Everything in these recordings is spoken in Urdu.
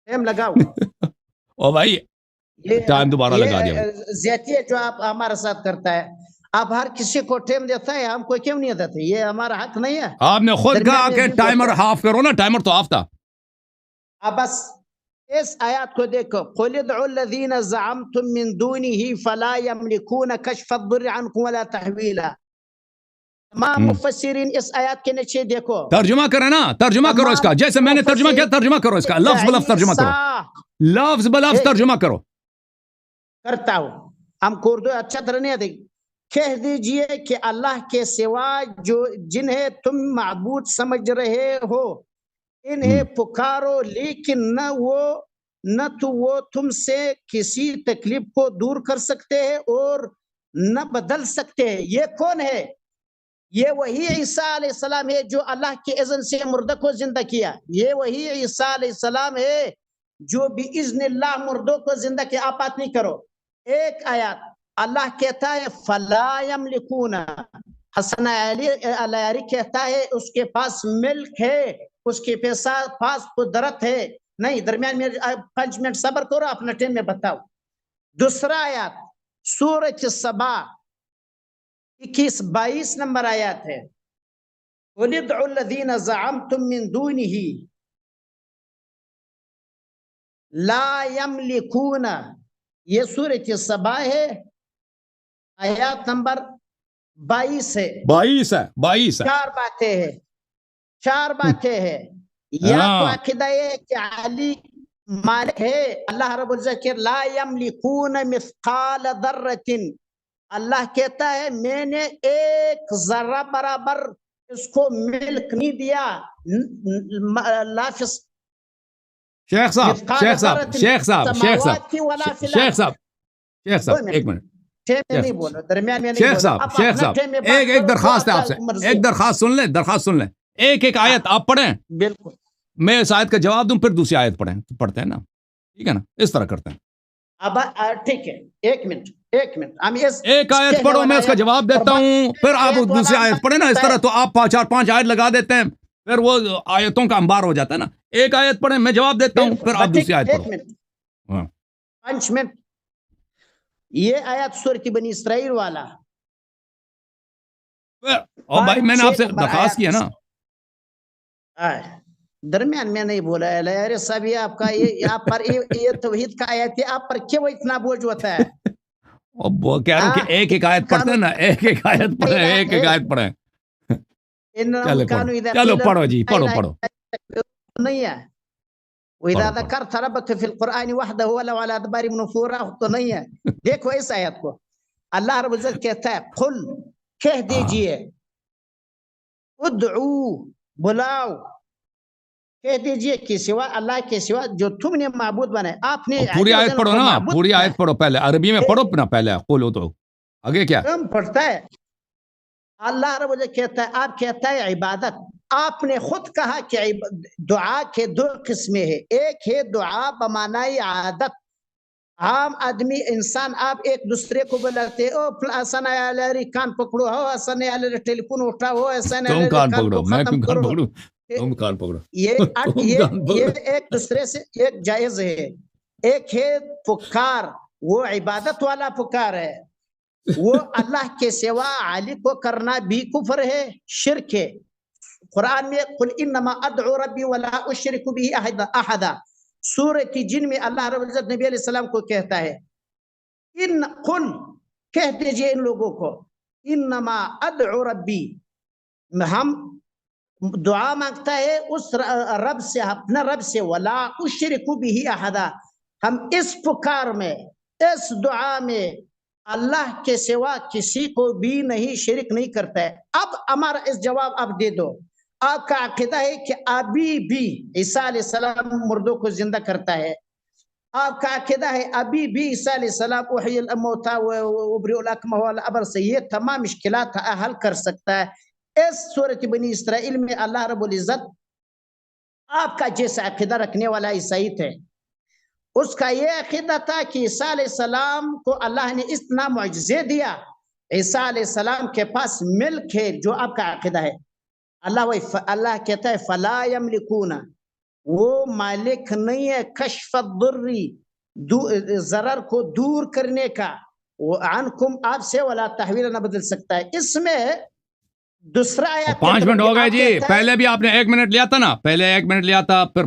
ٹائم لگاؤ او بھائی ٹائم دوبارہ لگا دیا زیادتی ہے جو آپ ہمارے ساتھ کرتا ہے. آپ ہر کسی کو ٹائم دیتا ہے, ہم کو کیوں نہیں دیتے؟ یہ ہمارا حق نہیں ہے. آپ نے خود کہا کہ ٹائمر ہاف کرو نا, ٹائمر تو آف تھا. اب بس اس آیات کو دیکھو, قل ادعوا الذین زعمتم من دونه فلا یملکون کشف الضر عنکم ولا تحویلا. تمام مفسرین اس آیات کے نیچے دیکھو, ترجمہ کریں نا, ترجمہ کرو اس کا, جیسے میں نے ترجمہ کیا ترجمہ کرو اس کا, لفظ بلفظ ترجمہ کرو, لفظ بلفظ ترجمہ کرو. کرتا ہوں, ہم کو اردو اچھا طرح نہیں آتی. کہہ دیجئے کہ اللہ کے سوا جو جنہیں تم معبود سمجھ رہے ہو انہیں پکارو, لیکن نہ تو وہ تم سے کسی تکلیف کو دور کر سکتے ہیں اور نہ بدل سکتے ہیں. یہ کون ہے؟ یہ وہی عیسیٰ علیہ السلام ہے جو اللہ کے اذن سے مردہ کو زندہ کیا. یہ وہی عیسیٰ علیہ السلام ہے جو باذن اللہ مردوں کو زندہ کیا. آپ بات نہیں کرو. ایک آیات اللہ کہتا ہے فلا یملکون, حسن علیاری کہتا ہے اس کے پاس ملک ہے, اس کے پاس قدرت ہے. نہیں, درمیان میں 5 منٹ صبر کرو, اپنا ٹائم میں بتاؤ. دوسرا آیات سورۃ سبا 21-22 نمبر آیات ہے, قل ادعوا الذین زعمتم من دونه لا یملکون. یہ سورۃ سبا ہے, آیات نمبر 22 ہے. 22 ہے. چار باتیں ہیں. یا تو عقیدہ ہے کہ علی مالک ہے. اللہ رب العزت لا یملکون مثقال ذرۃ, اللہ کہتا ہے میں نے ایک ذرہ برابر اس کو ملک نہیں دیا. لافظ شیخ صاحب ایک منٹ, شیخ صاحب ایک درخواست ہے آپ سے, ایک درخواست سن لیں, ایک آیت آپ پڑھیں, بالکل میں اس آیت کا جواب دوں, پھر دوسری آیت پڑھتے ہیں نا, ٹھیک ہے نا, اس طرح کرتے ہیں. اب ٹھیک ہے, ایک منٹ ایک آیت پڑھو, میں اس کا جواب دیتا ہوں, پھر آپ دوسری آیت پڑھیں نا. اس طرح تو آپ 4-5 آیت لگا دیتے ہیں, پھر وہ آیتوں کا انبار ہو جاتا ہے نا. ایک آیت پڑھیں, میں جواب دیتا ہوں, پھر آپ دوسری آیت پڑھو. 5 منٹ. یہ آیت سورۃ بنی اسرائیل والا, اور بھائی میں نے آپ سے درخواست کی ہے نا, درمیان میں نہیں بولا ہے ارے صاحب. یہ آپ کا آپ پر یہ توحید کا آیت ہے, آپ پر کیوں اتنا بوجھ ہوتا ہے؟ وہ کہہ رہا ہوں کہ ایک آیت پڑھتے ہیں نا, ایک آیت پڑھیں. چلو پڑھو جی, پڑھو. نہیں ہے وَإِذَا ذَكَرْتَ رَبَّكَ فِي الْقُرْآنِ وَحْدَهُ وَلَوْ عَلَىٰ أَدْبَارِهِمْ نُفُورًا, تو نہیں ہے. دیکھو اس آیت کو, اللہ رب العزت کہتا ہے قل, کہہ دیجئے, ادعو, بلاؤ, کہہ دیجئے کہ سوا اللہ کے سوا جو تم نے معبود بنائے. آپ نے پوری آیت پڑھو نا, پوری آیت پڑھو پہلے, عربی میں پڑھو نا پہلے, قل ادعو, آگے کیا پڑھتا ہے. اللہ رب العزت کہتا ہے, آپ کہتا ہے عبادت. آپ نے خود کہا کہ دعا کے 2 قسمیں ہیں. ایک ہے دعا بمعنی عادت, عام آدمی انسان آپ ایک دوسرے کو بلاتے, او حسن علی کان پکڑو, ہو حسن علی ٹیلی فون اٹھاؤ, حسن علی کان کو ختم کرو. تم کان پکڑو. یہ ایک دوسرے سے ایک جائز ہے. ایک ہے پکار, وہ عبادت والا پکار ہے, وہ اللہ کے سوا علی کو کرنا بھی کفر ہے, شرک ہے. قرآن میں قل انما ادعو ربی ولا اشرک به احدا, سورۃ جن میں اللہ رب العزت نبی علیہ السلام کو کہتا ہے, قل, کہہ دیجئے ان لوگوں کو, انما ادعو ربی, ہم دعا مانگتا ہے اس رب سے, اپنا رب سے, ولا اشرک به احدا, ہم اس پکار میں, اس دعا میں اللہ کے سوا کسی کو بھی نہیں شرک نہیں کرتا ہے. اب ہمارا اس جواب آپ دے دو. آپ کا عقیدہ ہے کہ ابھی بھی عیسیٰ علیہ السلام مردوں کو زندہ کرتا ہے. آپ کا عقیدہ ہے ابھی بھی عیسیٰ علیہ السلام احیی الموتى وابرئ الاکمہ والابرص, یہ تمام مشکلات حل کر سکتا ہے. اس سورۃ بنی اسرائیل میں اللہ رب العزت آپ کا جیسا عقیدہ رکھنے والا عیسائی تھے, اس کا یہ عقیدہ تھا کہ عیسیٰ علیہ السلام کو اللہ نے اتنا معجزے دیا, عیسیٰ علیہ السلام کے پاس ملک ہے, جو آپ کا عقیدہ ہے. اللہ کہتا ہے فلا یملکون, وہ مالک نہیں ہے کشف الضری ضرر کو دور کرنے کا، وہ عنکم آپ سے، ولا تحویل نہ بدل سکتا ہے. اس میں دوسرا آیات 5 منٹ ہو گئے جی. پہلے بھی آپ نے 1 منٹ لیا تھا نا، پہلے 1 منٹ لیا تھا، پھر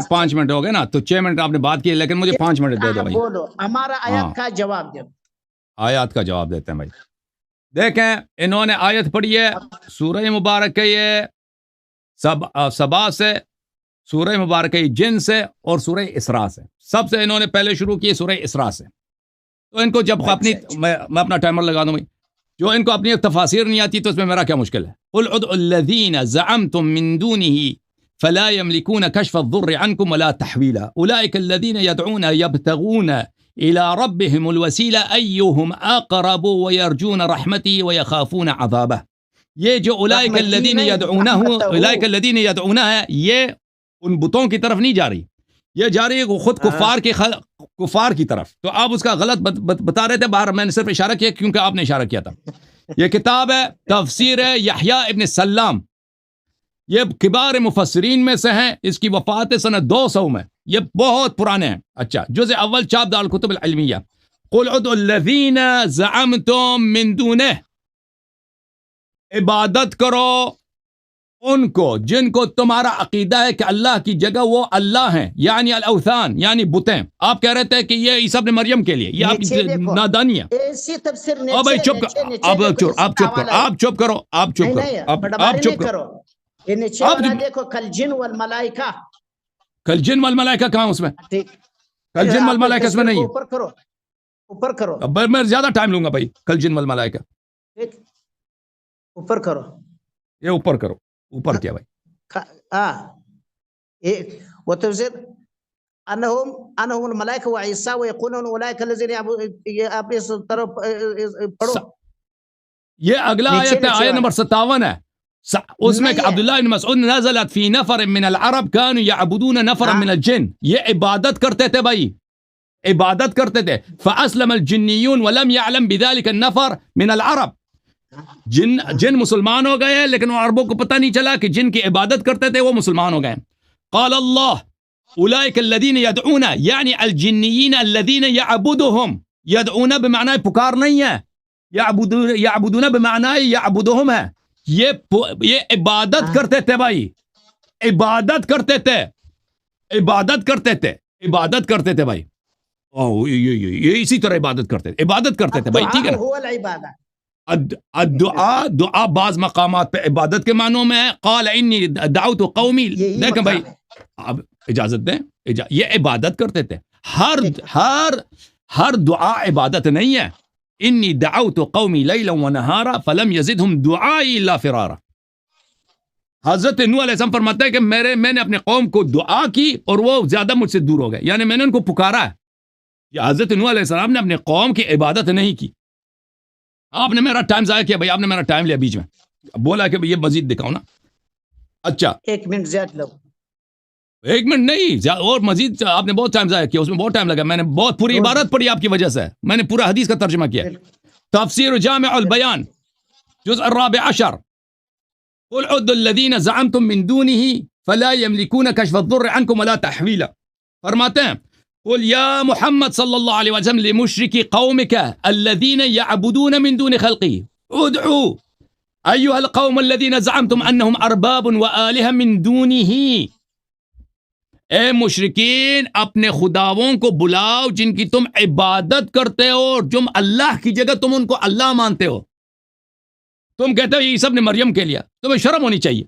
5 منٹ ہو گئے نا، تو 6 منٹ آپ نے بات کی، لیکن مجھے 5 منٹ دے دو بھائی. بولو ہمارا آیات کا جواب دو. آیات کا جواب دیتے ہیں بھائی. دیکھیں انہوں نے آیت پڑھی ہے سورہ مبارک یہ سبا سے، سورہ مبارک جن سے، اور سورہ اسراء سے. سب سے انہوں نے پہلے شروع کی سورہ اسراء سے. تو ان کو جب اپنی میں اپنا ٹائمر لگا دوں بھائی، جو ان کو اپنی تفاسیر نہیں آتی تو اس میں میرا کیا مشکل ہے. قل ادعوا الذین زعمتم من دونه فلا يملكون كشف الضر عنكم ولا تحویلا اولئک الذین يدعون يبتغون الى ربهم الوسیلہ ایہم اقرب ويرجون رحمتی ويخافون عذابہ. یہ جو اولئک الذین یدعونہ، اولئک الذین یدعونہ ہے، یہ ان بتوں کی طرف نہیں جا رہی، یہ جا رہی ہے خود کفار کی طرف. تو آپ اس کا غلط بتا رہے تھے باہر، میں نے صرف اشارہ کیا کیونکہ آپ نے اشارہ کیا تھا. یہ کتاب ہے تفسیر یحییٰ ابن سلام، یہ کبار مفسرین میں سے ہیں. اس کی وفات سنہ 200 میں، یہ بہت پرانے ہیں. اچھا، جزء اول چاپ دار الکتب العلمیہ. قل ادعوا الذین زعمتم من دونہ، عبادت کرو ان کو جن کو تمہارا عقیدہ ہے کہ اللہ کی جگہ وہ اللہ ہیں، یعنی الاوثان، یعنی بتیں. آپ کہہ رہے تھے کہ یہ عیسیٰ ابن مریم کے لیے، یہ آپ کی نادانی ہے. بھائی چپ کرو، آپ چپ کرو. دیکھو کل جن والملائکہ، کل جن والملائکہ کہاں اس میں؟ کل جن والملائکہ اس میں نہیں ہے. اوپر کرو. اب میں زیادہ ٹائم لوں گا بھائی. کل جن والملائکہ اوپر کرو، یہ اوپر کرو. اوپر کیا بھائی؟ وہ تفسیر انہم الملائکہ و عیسیٰ و یقولون اولئک الذین، آپ اس طرف پڑھو. یہ اگلا آیت ہے، آیت نمبر 57 ہے. اس میں کہ عبداللہ بن مسعود نزلت فی نفر من العرب كانوا يعبدون نفرا من الجن، یہ عبادت کرتے تھے بھائی، عبادت کرتے تھے. فاسلم الجنیون ولم يعلم بذلك النفر من العرب. جن مسلمان ہو گئے لیکن وہ عربوں کو پتہ نہیں چلا کہ جن کی عبادت کرتے تھے وہ مسلمان ہو گئے. قال اللہ اولئک الذین یدعون، یعنی الجنیین الذین یعبدهم. یدعون بمعنی پکار نہیں ہے، یعبدون بمعنی یعبدهم ہے. یہ عبادت کرتے تھے بھائی، عبادت کرتے تھے، عبادت کرتے تھے، عبادت کرتے تھے بھائی. یہ اسی طرح عبادت کرتے تھے بھائی. ٹھیک ہے. دعا بعض مقامات پہ عبادت کے معنوں میں ہے. قال انی دعوت قومی. دیکھیں بھائی، اب اجازت دیں، یہ عبادت کرتے تھے. ہر دعا عبادت نہیں ہے. انی دعوت قومی لیلا ونہارا فلم یزدہم دعائی الا فرارا. حضرت نوح علیہ السلام فرماتے ہیں کہ میں نے اپنے قوم کو دعا کی اور وہ زیادہ مجھ سے دور ہو گئے، یعنی میں نے ان کو پکارا ہے. یہ حضرت نوح علیہ السلام نے اپنے قوم کی عبادت نہیں کی. آپ نے میرا ٹائم ضائع کیا بھائی، آپ نے میرا ٹائم لیا بیچ میں، بولا کہ یہ مزید دکھاؤ نا. اچھا 1 منٹ زیادہ لو. 1 منٹ نہیں اور مزید، آپ نے بہت ٹائم ضائع کیا، اس میں بہت ٹائم لگا. میں نے بہت پوری عبارت پڑھی آپ کی وجہ سے، میں نے پورا حدیث کا ترجمہ کیا. تفسیر جامع البیان جزء 14. قل ادعوا الذین زعمتم من دونہ فلا یملکون کشف الضر عنکم ولا تحویلا. فرماتے ہیں قل یا محمد صلی اللہ علیہ وسلم لمشرکی قومک الذین یعبدون من دون خلقی ادعوا ایها القوم الذین زعمتم انہم ارباب وآلہہ من دونہ. اے مشرکین، اپنے خداؤں کو بلاؤ جن کی تم عبادت کرتے ہو اور تم اللہ کی جگہ تم ان کو اللہ مانتے ہو. تم کہتے ہو یہ عیسیٰ ابن مریم کے لیے، تمہیں شرم ہونی چاہیے.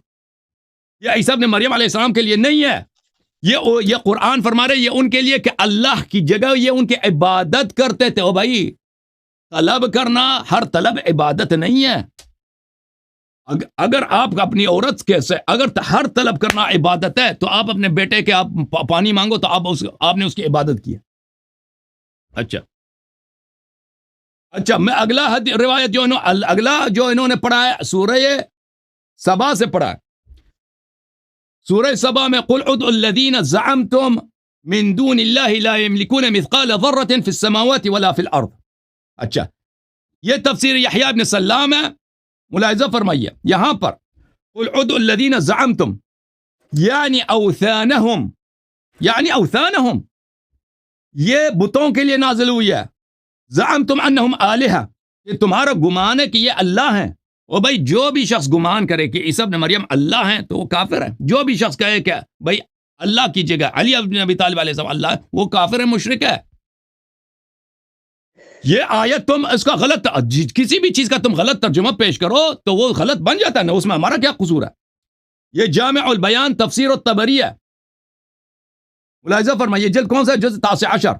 یہ عیسیٰ ابن مریم علیہ السلام کے لیے نہیں ہے. یہ قرآن فرما رہے یہ ان کے لیے کہ اللہ کی جگہ یہ ان کی عبادت کرتے تھے. او بھائی، طلب کرنا ہر طلب عبادت نہیں ہے. اگر آپ اپنی عورت کے سے اگر ہر طلب کرنا عبادت ہے تو آپ اپنے بیٹے کے آپ پانی مانگو تو آپ نے اس کی عبادت کی. اچھا میں اگلا روایت جو انہوں نے پڑھا ہے سورہ سبا سے پڑھا ہے. سورہ سبا میں قل ادعوا الذین زعمتم من دون اللہ لا یملکون مثقال ذرۃ فی السماوات ولا فی الارض. اچھا یہ تفسیر یحییٰ ابن سلام ہے. ملاحظہ فرمائیے یہاں پر قل ادعوا الذین زعمتم، یعنی اوثانہم، یعنی اوثانہم، یہ بتوں کے لیے نازل ہوئی ہے. زعمتم انہم آلہہ، کہ تمہارا گمان ہے کہ یہ اللہ ہیں. اور بھائی جو بھی شخص گمان کرے کہ عیسی ابن مریم اللہ ہیں تو وہ کافر ہے. جو بھی شخص کہے کہ بھائی اللہ کی جگہ علی ابن ابی طالب علیہ السلام اللہ ہے، وہ کافر ہے، مشرک ہے. یہ آیت تم اس کا غلط، کسی بھی چیز کا تم غلط ترجمہ پیش کرو تو وہ غلط بن جاتا ہے نا، اس میں ہمارا کیا قصور ہے؟ یہ جامع البیان تفسیر الطبری ہے، ملاحظہ فرمائیے جلد کون سا، جلد 19.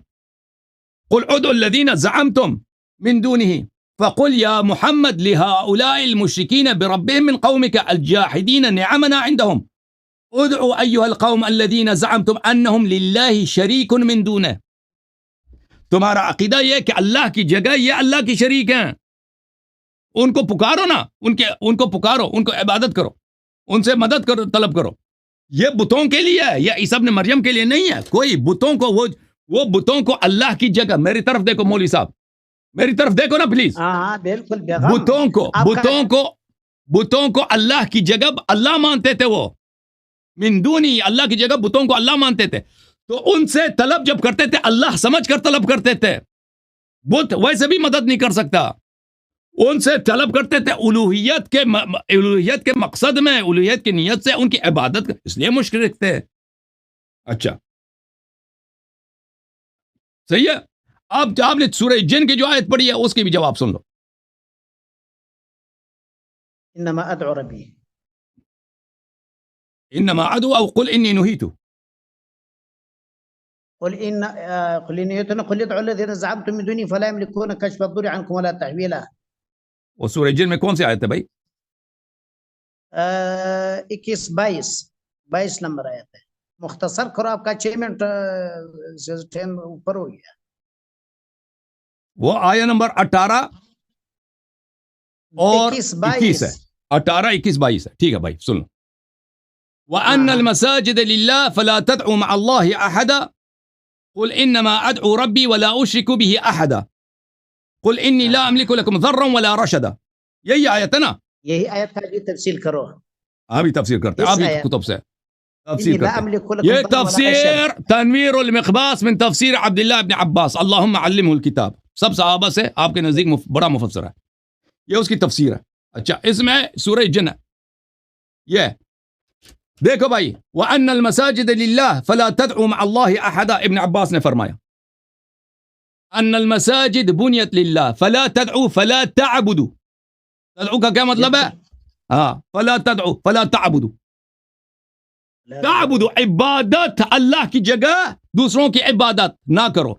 قل ادعوا الذین زعمتم من دونه فقل یا محمد لهؤلاء المشرکین بربهم من قومك الجاحدین نعمنا عندهم ادعوا ایها القوم الذین زعمتم انهم لله شریک من دونه. تمہارا عقیدہ یہ کہ اللہ کی جگہ یہ اللہ کی شریک ہیں، ان کو پکارو نا، ان کو پکارو، ان کو عبادت کرو، ان سے مدد کرو، طلب کرو. یہ بتوں کے لیے ہے، یہ عیسی ابن مریم کے لیے نہیں ہے. کوئی بتوں کو وہ بتوں کو اللہ کی جگہ، میری طرف دیکھو مولوی صاحب، میری طرف دیکھو نا پلیز. ہاں بالکل. بتوں کو اللہ کی جگہ اللہ مانتے تھے، وہ من دونی، اللہ کی جگہ بتوں کو اللہ مانتے تھے. تو ان سے طلب جب کرتے تھے اللہ سمجھ کر طلب کرتے تھے. بت ویسے بھی مدد نہیں کر سکتا. ان سے طلب کرتے تھے الوہیت کے مقصد میں، الوہیت کی نیت سے ان کی عبادت، اس لیے مشرک تھے. اچھا صحیح ہے. اب آپ نے سورہ جن کی جو آیت پڑھی ہے اس کی بھی جواب سن لو. انما ادعو ربی، انما ادعو او قل انی نہیت، قل ادعوا الذین زعمتم من دونی فلا یملکون کشف الضر عنکم ولا تحویلا. وہ سورہ جن میں کون سی آیت ہے بھائی؟ 22 نمبر آیت ہے. مختصر کرو، آپ کا 6 منٹ ٹائم اوپر ہو گیا. وہ آیت نمبر 18 اور 21 ہے. 18 21 22 ہے. ٹھیک ہے بھائی سن لو. وَأَنَّ الْمَسَاجِدَ لِلَّهِ فَلَا تَدْعُوا مَعَ اللَّهِ أَحَدًا قُلْ إِنَّمَا أَدْعُو رَبِّي وَلَا أُشْرِكُ بِهِ أَحَدًا قُلْ إِنِّي لَا أَمْلِكُ لَكُمْ ضَرًّا وَلَا رَشَدًا. یہی آیت ہے نا؟ یہی آیت کا بھی تفصیل کرو. ابھی تفسیر کرتے ہیں، ابھی کتب سے تفسیر کرتے ہیں. یہ تفسیر تنویر المقباس من تفسیر عبداللہ ابن عباس اللہم علمہ الکتاب، سب صحابہ سے آپ کے نزدیک بڑا مفسر ہے، یہ اس کی تفسیر ہے. اچھا اس میں سورہ جن ہے. یہ دیکھو بھائی، وَأَنَّ الْمَسَاجِدَ لِلَّهِ فَلَا تَدْعُوا مَعَ اللَّهِ أَحَدًا، ابن عباس نے فرمایا ان المساجد بنیت للہ فلا تدعوا فلا تعبدوا. تدعو کا کیا مطلب ہے؟ ہاں فلا تدعوا فلا تعبدوا. تعبدوا عبادت، اللہ کی جگہ دوسروں کی عبادت نہ کرو،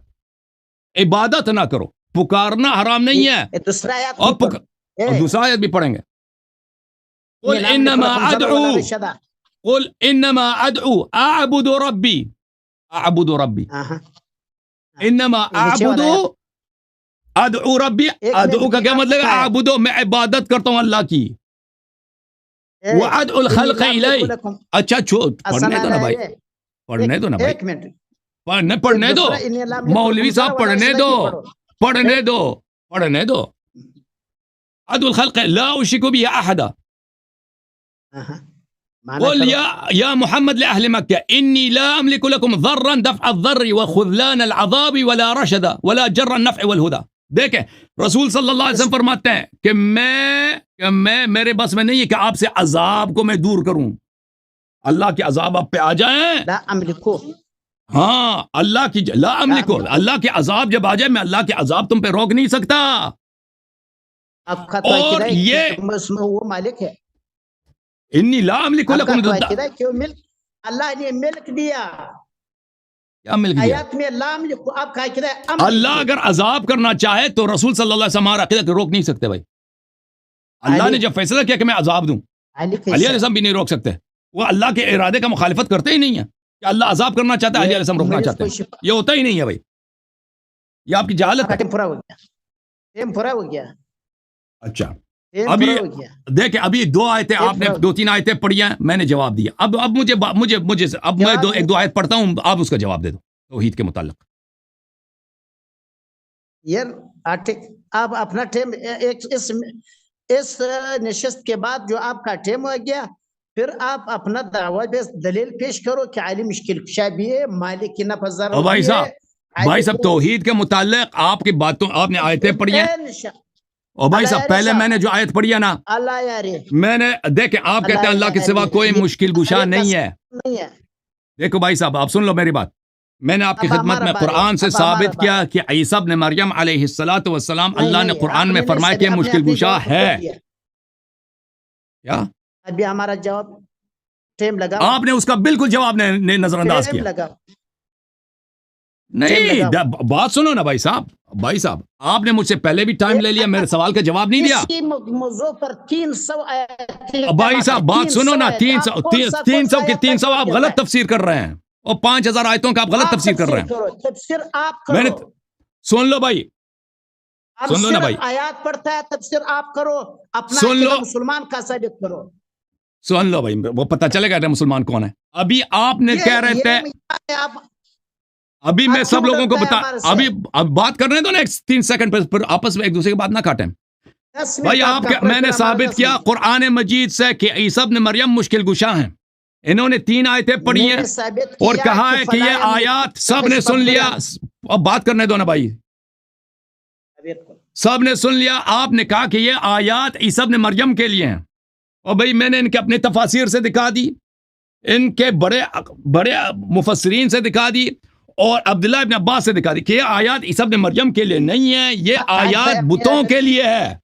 عبادت نہ کرو. پکارنا حرام نہیں ہے. اور دوسرا آیت بھی پڑھیں گے. قل انما ادعو، قل انما ادعو اعبد ربی، اعبد ربی، انما اعبد ادعو ربی. ادعو کا کیا مطلب ہے؟ اعبدو، میں عبادت کرتا ہوں اللہ کی. وادعو الخلق الی. اچھا پڑھنے دو نا بھائی، پڑھنے دو نا بھائی، پڑھنے دو مولوی صاحب، پڑھنے دو پڑھنے دو پڑھنے دو. ادعو الخلق لا اشرک به احدا. قل یا محمد لأهل مکہ انی لا املک لکم ضرا دفع الضر وخذلان العذاب ولا رشدا ولا جر النفع والہدا. دیکھیں رسول صلی اللہ علیہ وسلم فرماتے ہیں کہ میں میرے بس میں نہیں ہے کہ آپ سے عذاب کو میں دور کروں. اللہ کے عذاب آپ پہ آ جائیں، لا املکو، ہاں اللہ کی لا املکو، اللہ کے عذاب جب آ جائے میں اللہ کے عذاب تم پہ روک نہیں سکتا. اور یہ وہ مالک ہے. انی لا املک لکم، اللہ نے ملک دیا. کیا ملک دیا؟ آیات میں لا املک، آپ کا عقیدہ ہے اللہ اگر عذاب کرنا چاہے تو رسول صلی اللہ علیہ وسلم ہمارا عقیدہ روک نہیں سکتے بھائی. اللہ نے جب فیصلہ کیا کہ میں عذاب دوں، علی علیہ السلام بھی نہیں روک سکتے. وہ اللہ کے ارادے کا مخالفت کرتے ہی نہیں ہے کہ اللہ عذاب کرنا چاہتا ہے، علی علیہ السلام روکنا چاہتے ہیں. یہ ہوتا ہی نہیں ہے بھائی، یہ آپ کی جہالت ہے. پورا ہو گیا، ٹائم پورا ہو گیا. اچھا ابھی دیکھیں، ابھی 2 آیتیں آپ نے 2-3 آیتیں پڑھی ہیں، میں نے جواب دیا. اب مجھے اب میں 1-2 آیت پڑھتا ہوں، آپ اس کا جواب دے دو توحید کے متعلق. یار آپ اپنا ٹائم اس نشست کے بعد جو آپ کا ٹائم ہو گیا، پھر آپ اپنا دعویٰ دلیل پیش کرو کہ علی مشکل کشا بھی ہے، مالک نفع ضرر بھائی بھی ہے. صاحب، بھائی صاحب توحید کے متعلق آپ کی باتوں، آپ نے آیتیں پڑھی ہیں. اور بھائی صاحب پہلے میں نے جو آیت پڑھی ہے نا، اللہ یاری میں نے دیکھیں آپ کہتے ہیں اللہ کے سوا کوئی مشکل کشا نہیں ہے. نہیں ہے. دیکھو بھائی صاحب آپ سن لو میری بات. میں نے آپ کی خدمت میں قرآن سے ثابت کیا کہ عیسیٰ ابن مریم علیہ الصلاۃ والسلام اللہ نے قرآن میں فرمایا کہ مشکل کشا ہے. کیا ابھی ہمارا جواب ٹائم لگا؟ آپ نے اس کا بالکل جواب نظر انداز کیا. نہیں بات سنو نا بھائی صاحب. بھائی صاحب آپ نے مجھ سے پہلے بھی ٹائم لے لیا، میرے سوال کا جواب نہیں دیا. موضوع پر 300 بھائی صاحب بات سنو نا. 300 کی 300 آپ غلط تفسیر کر رہے ہیں، اور 5000 آیتوں کا آپ غلط تفسیر کر رہے ہیں. تفسیر آپ میں نے سن لو بھائی، سن لو نا بھائی. آیات پڑھتا ہے تفسیر آپ کرو، اپنا سن لو، مسلمان کا ثابت کرو. سن لو بھائی، وہ پتہ چلے گا مسلمان کون ہے. ابھی آپ نے کہہ رہے تھے، ابھی میں سب لوگوں کو بتا، اب بات کر رہے ہیں تو نا 3 سیکنڈ پہ آپس میں ایک دوسرے کی بات نہ کاٹیں. بھائی میں نے ثابت کیا قرآن مجید سے کہ عیسیٰ ابن مریم مشکل کشا ہیں. انہوں نے 3 آیتیں پڑھی ہیں اور کہا ہے کہ یہ آیات سب نے سن لیا. اب بات کرنے دو نا بھائی. سب نے سن لیا. آپ نے کہا کہ یہ آیات عیسیٰ ابن مریم کے لیے ہیں، اور بھائی میں نے ان کے اپنے تفاسیر سے دکھا دی، ان کے بڑے بڑے مفسرین سے دکھا دی، اور عبداللہ ابن عباس سے دکھا دی کہ یہ آیات عیسیٰ ابن مریم کے لیے نہیں ہے، یہ آیات بتوں کے لیے ہے،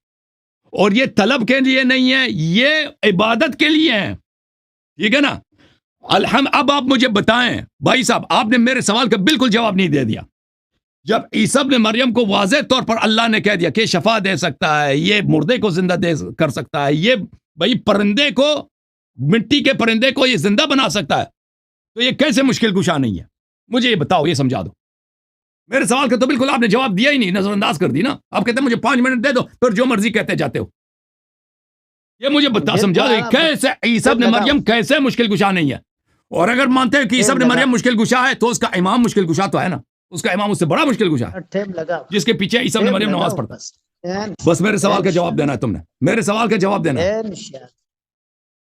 اور یہ طلب کے لیے نہیں ہے، یہ عبادت کے لیے ہے. ٹھیک ہے نا. اب آپ مجھے بتائیں بھائی صاحب، آپ نے میرے سوال کا بالکل جواب نہیں دے دیا. جب عیسیٰ ابن مریم کو واضح طور پر اللہ نے کہہ دیا کہ شفا دے سکتا ہے، یہ مردے کو زندہ کر سکتا ہے، یہ بھائی پرندے کو، مٹی کے پرندے کو یہ زندہ بنا سکتا ہے، تو یہ کیسے مشکل کشا نہیں ہے؟ مجھے یہ بتاؤ، یہ سمجھا دو. میرے سوال کا تو بالکل آپ نے جواب دیا ہی نہیں، نظر انداز کر دی نا. آپ کہتے ہیں مجھے 5 منٹ دے دو، پھر جو مرضی کہتے جاتے ہو. یہ مجھے بتا سمجھا دو کیسے عیسیٰ ابن مریم کیسے مشکل کشا نہیں ہے. اور اگر مانتے ہیں کہ عیسیٰ ابن مریم مشکل کشا ہے تو اس کا امام مشکل کشا تو ہے نا. اس کا امام اس سے بڑا مشکل کشا ہے جس کے پیچھے عیسیٰ ابن مریم نماز پڑھتا ہے. بس میرے سوال کا جواب دینا ہے تم نے، میرے سوال کا جواب دینا ہے.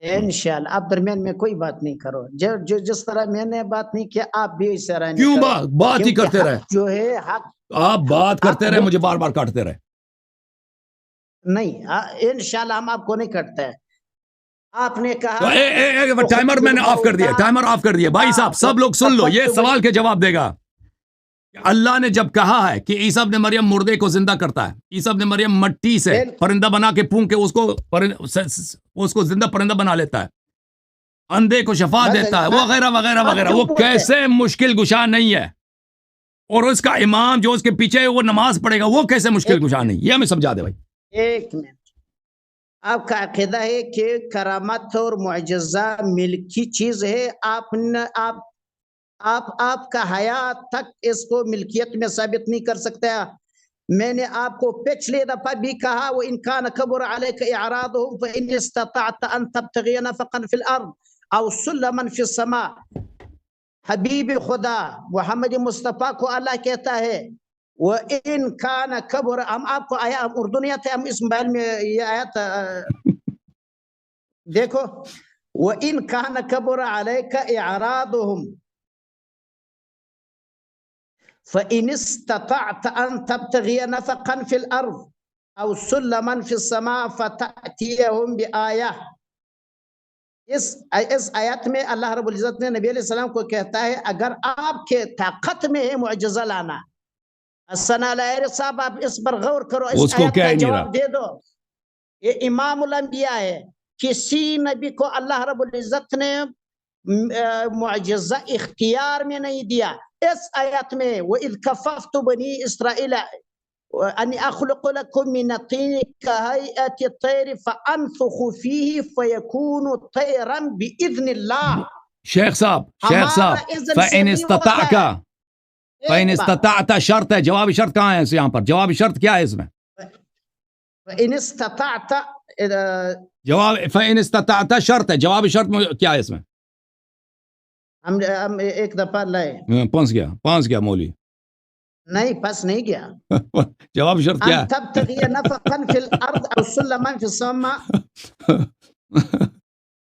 انشاءاللہ آپ درمیان میں کوئی بات نہیں کرو. جو جس طرح میں نے بات نہیں کیا آپ بھی اس طرح کیوں بات ہی کرتے رہے؟ جو ہے حق آپ بات کرتے رہے، مجھے بار بار کاٹتے رہے. نہیں، انشاءاللہ ہم آپ کو نہیں کٹتے ہیں. آپ نے کہا ٹائمر میں نے آف کر دیا، ٹائمر آف کر دیا. بھائی صاحب سب لوگ سن لو، یہ سوال کے جواب دے گا. اللہ نے جب کہا ہے کہ عیسیٰ ابن مریم مردے کو زندہ کرتا ہے، عیسیٰ ابن مریم مٹی سے پرندہ بنا کے پھونک کے اس کو زندہ پرندہ بنا لیتا ہے، اندھے کو شفا دیتا ہے، وغیرہ وغیرہ وغیرہ، وہ کیسے مشکل کشا نہیں ہے؟ اور اس کا امام جو اس کے پیچھے وہ نماز پڑھے گا وہ کیسے مشکل کشا نہیں؟ یہ ہمیں سمجھا دے بھائی. ایک منٹ. آپ کا عقیدہ ہے کہ کرامت اور معجزہ ملکی چیز ہے، آپ کا حیات تک اس کو ملکیت میں ثابت نہیں کر سکتا. میں نے آپ کو پچھلے دفعہ بھی کہا وَإِن كَانَ كَبُرَ عَلَيْكَ إِعْرَاضُهُمْ فَإِنِ اسْتَطَعْتَ أَن تَبْتَغِيَ نَفَقًا فِي الْأَرْضِ أَوْ سُلَّمًا فِي السَّمَاءِ. حبیب خدا محمد مصطفیٰ کو اللہ کہتا ہے وَإِن كَانَ كَبُرَ. ہم آپ کو آیا اردو نہیں آتا، ہم اس موبائل میں یہ آیت دیکھو. وَإِن كَانَ كَبُرَ عَلَيْكَ إِعْرَاضُهُمْ فَإِنِ اسْتَطَعْتَ أَن تَبْتَغِيَ نَفَقًا فِي الْأَرْضِ أَوْ سُلَّمًا فِي السَّمَاءِ فَتَأْتِيَهُمْ بِآيَةٍ. اس آیت میں اللہ رب العزت نے نبی علیہ السلام کو کہتا ہے اگر آپ کے طاقت میں ہے معجزہ لانا. حسن علیہ صاحب آپ اس پر غور کرو، اس آیت کا جواب دے دو. یہ امام الانبیاء ہے، کسی نبی کو اللہ رب العزت نے معجزہ اختیار میں نہیں دیا. اس آیت میں وَإِذْ كَفَّفْتُ بَنِي إِسْرَائِيلَ أَنِ أَخْلُقُ لَكُم مِّنَ الطِّينِ كَهَيْئَةِ الطَّيْرِ فَأَنفُخُ فِيهِ فَيَكُونُ طَيْرًا بِإِذْنِ اللَّهِ. شیخ صاحب فَإِنِ اسْتَطَعْتَ شرط ہے. جواب شرط کہاں ہے یہاں پر؟ جواب شرط کیا ہے اس میں؟ فَإِنِ اسْتَطَعْتَ فَإِنِ اسْتَطَعْتَ شرط ہے. جواب شرط کیا ہے اس میں؟ ہم ایک دفعہ لائے، پہنچ گیا مولوی. نہیں پس نہیں گیا. جواب شرط کیا ہے؟ تبتغي نفقا في الارض او سلما في السماء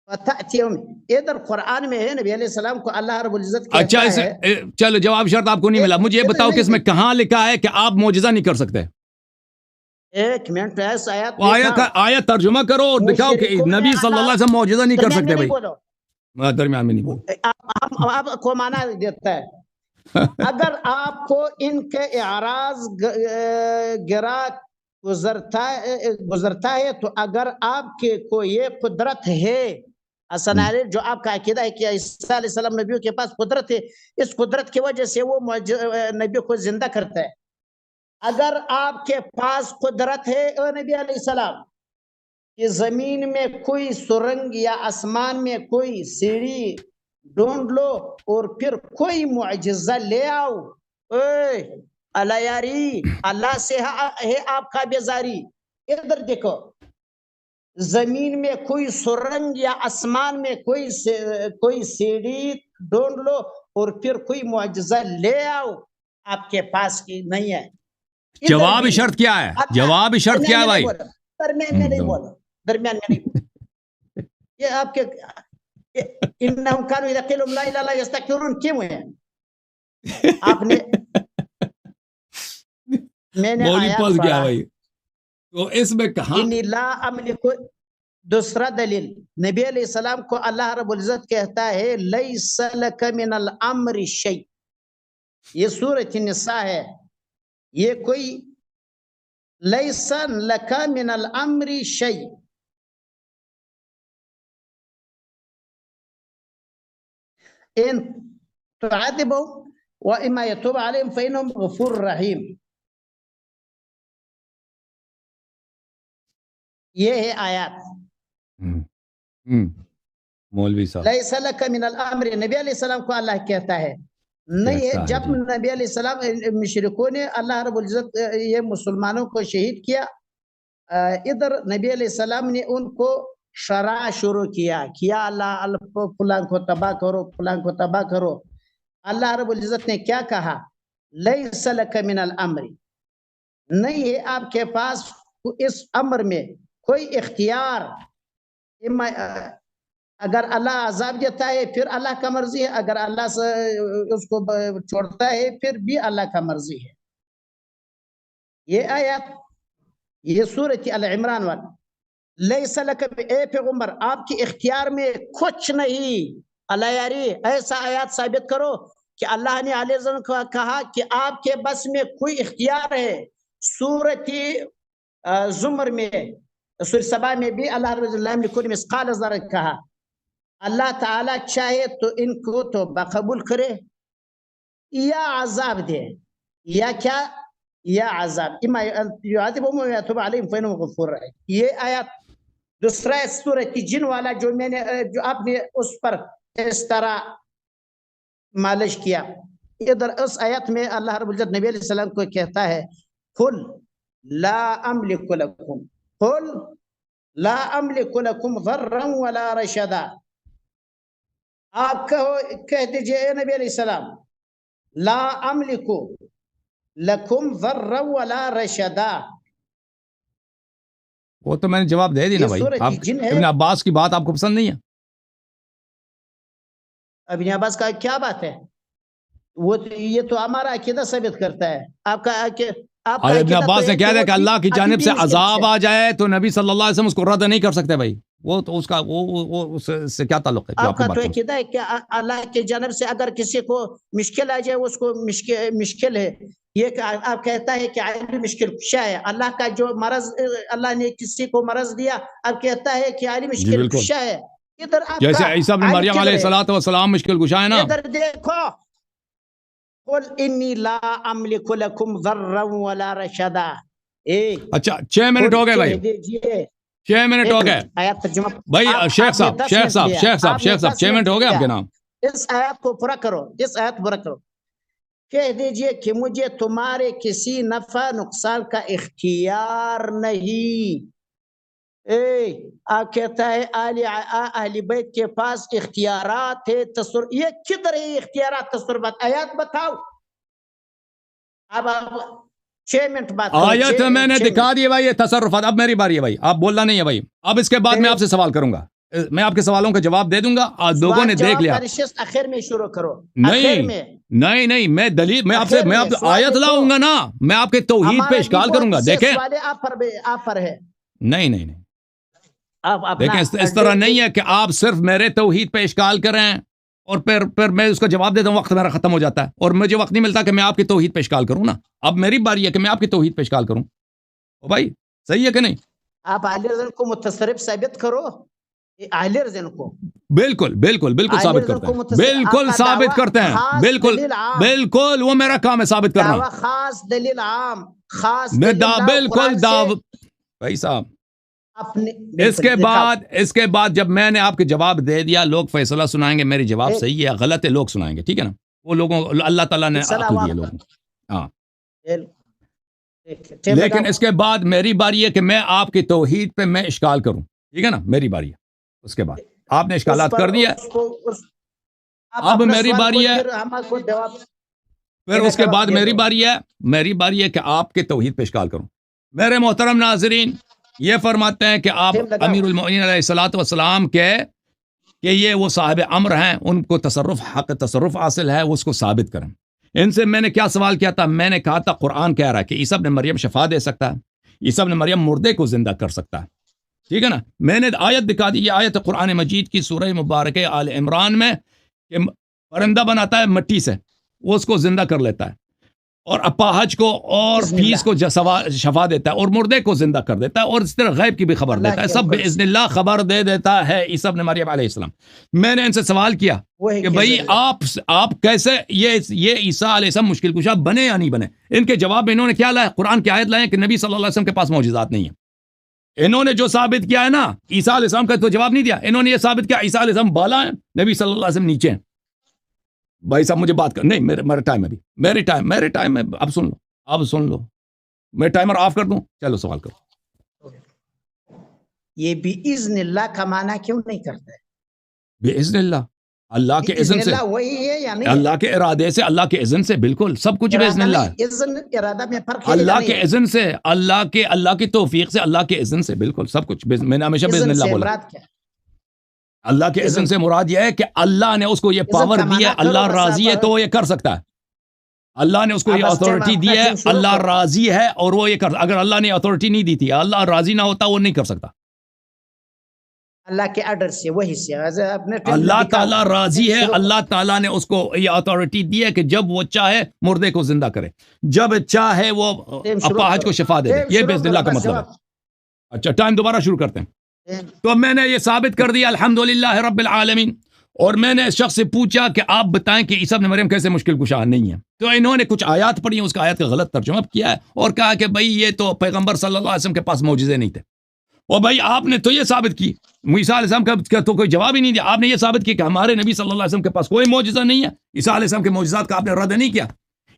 فتأتيهم ادھر قرآن میں ہے نبی علیہ السلام کو اللہ رب العزت اچھا کہتا ہے چلو جواب شرط آپ کو نہیں ملا، مجھے یہ بتاؤ کہ اس میں کہاں لکھا ہے کہ آپ معجزہ نہیں کر سکتے؟ ایک منٹ ایس آیات آیت ترجمہ کرو اور دکھاؤ کہ نبی صلی اللہ علیہ وسلم معجزہ نہیں کر سکتے بھائی، درمیان میں نہیں بولو، آپ کو مانا دیتا ہے اگر آپ کو ان کے اعراض گرا گزرتا ہے تو اگر آپ کے کو یہ قدرت ہے حسن علی جو آپ کا عقیدہ ہے کہ عیسیٰ علیہ السلام نبیوں کے پاس قدرت ہے، اس قدرت کی وجہ سے وہ نبی کو زندہ کرتا ہے، اگر آپ کے پاس قدرت ہے اے نبی علیہ السلام کہ زمین میں کوئی سرنگ یا آسمان میں کوئی سیڑھی ڈھونڈ لو اور پھر کوئی معجزہ لے آؤ، اے اللہ یاری اللہ سے ہے آپ کا بیزاری، ادھر دیکھو زمین میں کوئی سرنگ یا آسمان میں کوئی سیڑھی ڈھونڈ لو اور پھر کوئی معجزہ لے آؤ، آپ کے پاس کی نہیں ہے۔ جواب شرط کیا ہے؟ جواب شرط کیا ہے بھائی؟ درمیان میں نہیں بولو، درمیان میں نہیں بولو، یہ آپ کے انہم کانوا اذا قیل لهم لا الہ الا اللہ یستکبرون کیوں ہیں؟ آپ نے میں نے مولوی آیات پھنس گیا پڑھا بھائی، تو اس میں کہاں انی لا املک، دوسرا دلیل نبی علیہ السلام کو اللہ رب العزت کہتا ہے لیس لک من الامر شیء، یہ سورۃ النساء ہے، یہ کوئی لیس لک من الامر شیء، ان تعذبهم واما يتوب عليهم فانهم غفور رحیم، یہ ہے آیات مولوی صاحب لیس لک من الامر، نبی علیہ السلام کو اللہ کہتا ہے نہیں ہے، جب نبی علیہ السلام مشرکوں نے اللہ رب العزت یہ مسلمانوں کو شہید کیا، ادھر نبی علیہ السلام نے ان کو شرع شروع کیا کیا اللہ فلان کو تباہ کرو، فلان کو تباہ کرو، اللہ رب العزت نے کیا کہا لیس لک من الامر، نہیں ہے آپ کے پاس اس امر میں کوئی اختیار، اگر اللہ عذاب دیتا ہے پھر اللہ کا مرضی ہے، اگر اللہ سے اس کو چھوڑتا ہے پھر بھی اللہ کا مرضی ہے، یہ آیات یہ سورۃ ال عمران والا لیس لک، اے پیغمبر آپ کے اختیار میں کچھ نہیں، اللہ یاری ایسا آیات ثابت کرو کہ اللہ نے علیہ السلام کو کہا کہ آپ کے بس میں کوئی اختیار ہے، سورۃ زمر میں سورۃ سبا میں بھی اللہ رب العالمین لکل مثقال ذرہ کہا، اللہ تعالیٰ چاہے تو ان کو توبہ قبول کرے یا عذاب دے، یا کیا یا عذاب، اما یعذبهم ویتوب علیہم فانہ غفور رحیم، یہ آیات دوسرا سورۃ جن والا جو میں نے جو آپ نے اس پر اس طرح مالش کیا، ادھر اس آیت میں اللہ رب العزت نبی علیہ السلام کو کہتا ہے قل لا املک لکم، قل لا املک لکم ضرا ولا رشدا، آپ کہہ دیجئے اے نبی علیہ السلام لا املک لکم ضرا ولا رشدا، وہ تو میں نے جواب دے دی نا بھائی، ابن عباس کی بات آپ کو پسند نہیں ہے؟ ابن عباس کا کیا بات ہے؟ وہ یہ تو ہمارا عقیدہ ثابت کرتا ہے، آپ کا ابن عباس نے کہا کہ اللہ کی جانب سے عذاب آ جائے تو نبی صلی اللہ علیہ وسلم اس کو رد نہیں کر سکتے بھائی، وہ تو اس کا وہ اس سے کیا تعلق ہے؟ آپ کا تو عقیدہ ہے کہ اللہ کی جانب سے اگر کسی کو مشکل آ جائے اس کو مشکل ہے، یہ کہ آپ کہتا ہے کہ علی مشکل کشا ہے، اللہ کا جو مرض اللہ نے کسی کو مرض دیا اب کہتا ہے کہ علی مشکل کشا ہے، ادھر آپ جیسے عیسیٰ ابن مریم علیہ السلام مشکل کشا ہے نا، ادھر دیکھو قل انی لا املک لکم ضرا ولا رشدا، اچھا 6 منٹ ہو گئے بھائی، 6 منٹ ہو گئے بھائی، شیخ صاحب 6 منٹ ہو گئے آپ کے نام، اس آیت کو پورا کرو، اس آیت پورا کرو، کہہ دیجئے کہ مجھے تمہارے کسی نفع نقصان کا اختیار نہیں، آپ کہتا ہے اہل بیت کے پاس اختیارات ہے، یہ کدھر ہے اختیارات تصرفات؟ آیات بتاؤ، اب 6 منٹ بات آیت میں نے دکھا دی بھائی یہ تصرفات، اب میری باری ہے بھائی، آپ بولنا نہیں ہے بھائی، اب اس کے بعد میں آپ سے سوال کروں گا، میں آپ کے سوالوں کا جواب دے دوں گا. لوگوں نے دیکھ لیا. آخر میں شروع کرو. نہیں میں دلیل میں آپ سے آیت لاؤں گا نا, میں آپ کے توحید پہ اشکال کروں گا. دیکھیں آپ پر ہے. نہیں دیکھیں اس طرح نہیں ہے کہ آپ صرف میرے توحید پہ اشکال کریں اور پھر میں اس کا جواب دیتا ہوں, وقت میرا ختم ہو جاتا ہے اور مجھے وقت نہیں ملتا کہ میں آپ کی توحید پہ اشکال کروں نا. اب میری باری ہے کہ میں آپ کی توحید پہ اشکال کروں. بھائی صحیح ہے کہ نہیں؟ آپ اہل رضا کو متصرف ثابت کرو. اہل رضا کو بالکل ثابت کرتے ہیں, بالکل ثابت کرتے ہیں, بالکل وہ میرا کام ہے ثابت کرنا. خاص دلیل عام, خاص بالکل بھائی صاحب. اس کے بعد جب میں نے آپ کے جواب دے دیا, لوگ فیصلہ سنائیں گے میری جواب صحیح ہے غلط ہے, لوگ سنائیں گے, ٹھیک ہے نا. وہ لوگوں اللہ تعالیٰ نے عقل دی ہے لوگوں. ہاں لیکن اس کے بعد میری باری ہے کہ میں آپ کی توحید پہ میں اشکال کروں, ٹھیک ہے نا. میری باری ہے. اس کے بعد آپ نے اشکالات کر دیا, اب میری باری ہے. پھر اس کے بعد میری باری ہے کہ آپ کے توحید پہ اشکال کروں. میرے محترم ناظرین, یہ فرماتے ہیں کہ آپ امیر المؤمنین علیہ الصلوۃ والسلام کہ یہ وہ صاحب امر ہیں, ان کو حق تصرف حاصل ہے, وہ اس کو ثابت کریں. ان سے میں نے کیا سوال کیا تھا؟ میں نے کہا تھا قرآن کہہ رہا ہے کہ عیسیٰ ابن مریم شفا دے سکتا ہے, عیسیٰ ابن مریم مردے کو زندہ کر سکتا ہے, ٹھیک ہے نا. میں نے آیت دکھا دی, یہ آیت قرآن مجید کی سورہ مبارکہ آل عمران میں کہ پرندہ بناتا ہے مٹی سے, وہ اس کو زندہ کر لیتا ہے, اور اپاہج کو اور فیس کو شفا دیتا ہے, اور مردے کو زندہ کر دیتا ہے, اور اس طرح غیب کی بھی خبر دیتا ہے. سب باذن اللہ خبر دے دیتا ہے عیسیٰ ابن مریم علیہ السلام. میں نے ان سے سوال کیا کہ بھئی آپ کیسے یہ عیسیٰ علیہ السلام مشکل کشا بنے یا نہیں بنے؟ ان کے جواب میں انہوں نے کیا لایا؟ قرآن کی آیت لائے کہ نبی صلی اللہ علیہ وسلم کے پاس معجزات نہیں ہیں. انہوں نے جو ثابت کیا ہے نا, عیسیٰ علیہ السلام کا تو جواب نہیں دیا. انہوں نے یہ ثابت کیا عیسیٰ علیہ السلام بالا ہیں, نبی صلی اللہ علیہ وسلم نیچے ہیں. بھائی صاحب مجھے بات کر, نہیں میرا ٹائم ہے, میرے ٹائم ہے. اب سن لو میں ٹائمر آف کر دوں. چلو سوال کرو. یہ بِإِذْنِ اللہ کا معنی کیوں نہیں کرتا ہے؟ بِإِذْنِ اللہ, اللہ کے اذن سے, وہی ہے یا نہیں؟ اللہ کے ارادے سے, اللہ کے اذن سے, بالکل سب کچھ بِإِذْنِ اللہ ہے. اذن ارادہ میں فرق ہے. اللہ کے اذن سے, اللہ کی توفیق سے, اللہ کے اذن سے, بالکل سب کچھ. میں نے ہمیشہ بِإِذْنِ اللہ بولا. اللہ کے اذن سے مراد یہ ہے کہ اللہ نے اس کو یہ پاور دی ہے, اللہ راضی ہے تو وہ یہ کر سکتا ہے. اللہ نے اس کو یہ اتھارٹی دی ہے, اللہ راضی ہے اور وہ یہ کر. اگر اللہ نے اتھارٹی نہیں دی تھی, اللہ راضی نہ ہوتا, وہ نہیں کر سکتا. اللہ کے آرڈر سے, وہی سے اللہ تعالیٰ راضی ہے, اللہ تعالیٰ نے اس کو یہ اتھارٹی دی ہے کہ جب وہ چاہے مردے کو زندہ کرے, جب چاہے وہ اپاہج کو شفا دے. یہ بِإِذْنِ اللہ کا مطلب ہے. اچھا ٹائم دوبارہ شروع کرتے ہیں. تو میں نے یہ ثابت کر دیا الحمدللہ رب العالمین. اور میں نے اس شخص سے پوچھا کہ آپ بتائیں کہ عیسیٰ ابن مریم کیسے مشکل کشا نہیں ہے. تو انہوں نے کچھ آیات پڑھی ہیں, اس کا آیات کا غلط ترجمہ کیا ہے اور کہا کہ بھئی یہ تو پیغمبر صلی اللہ علیہ وسلم کے پاس معجزے نہیں تھے. اور بھئی آپ نے تو یہ ثابت کی, عیسیٰ علیہ السلام کا تو کوئی جواب ہی نہیں دیا. آپ نے یہ ثابت کی کہ ہمارے نبی صلی اللہ علیہ وسلم کے پاس کوئی معجزہ نہیں ہے. عیسیٰ علیہ السلام کے معجزات کا آپ نے رد نہیں کیا.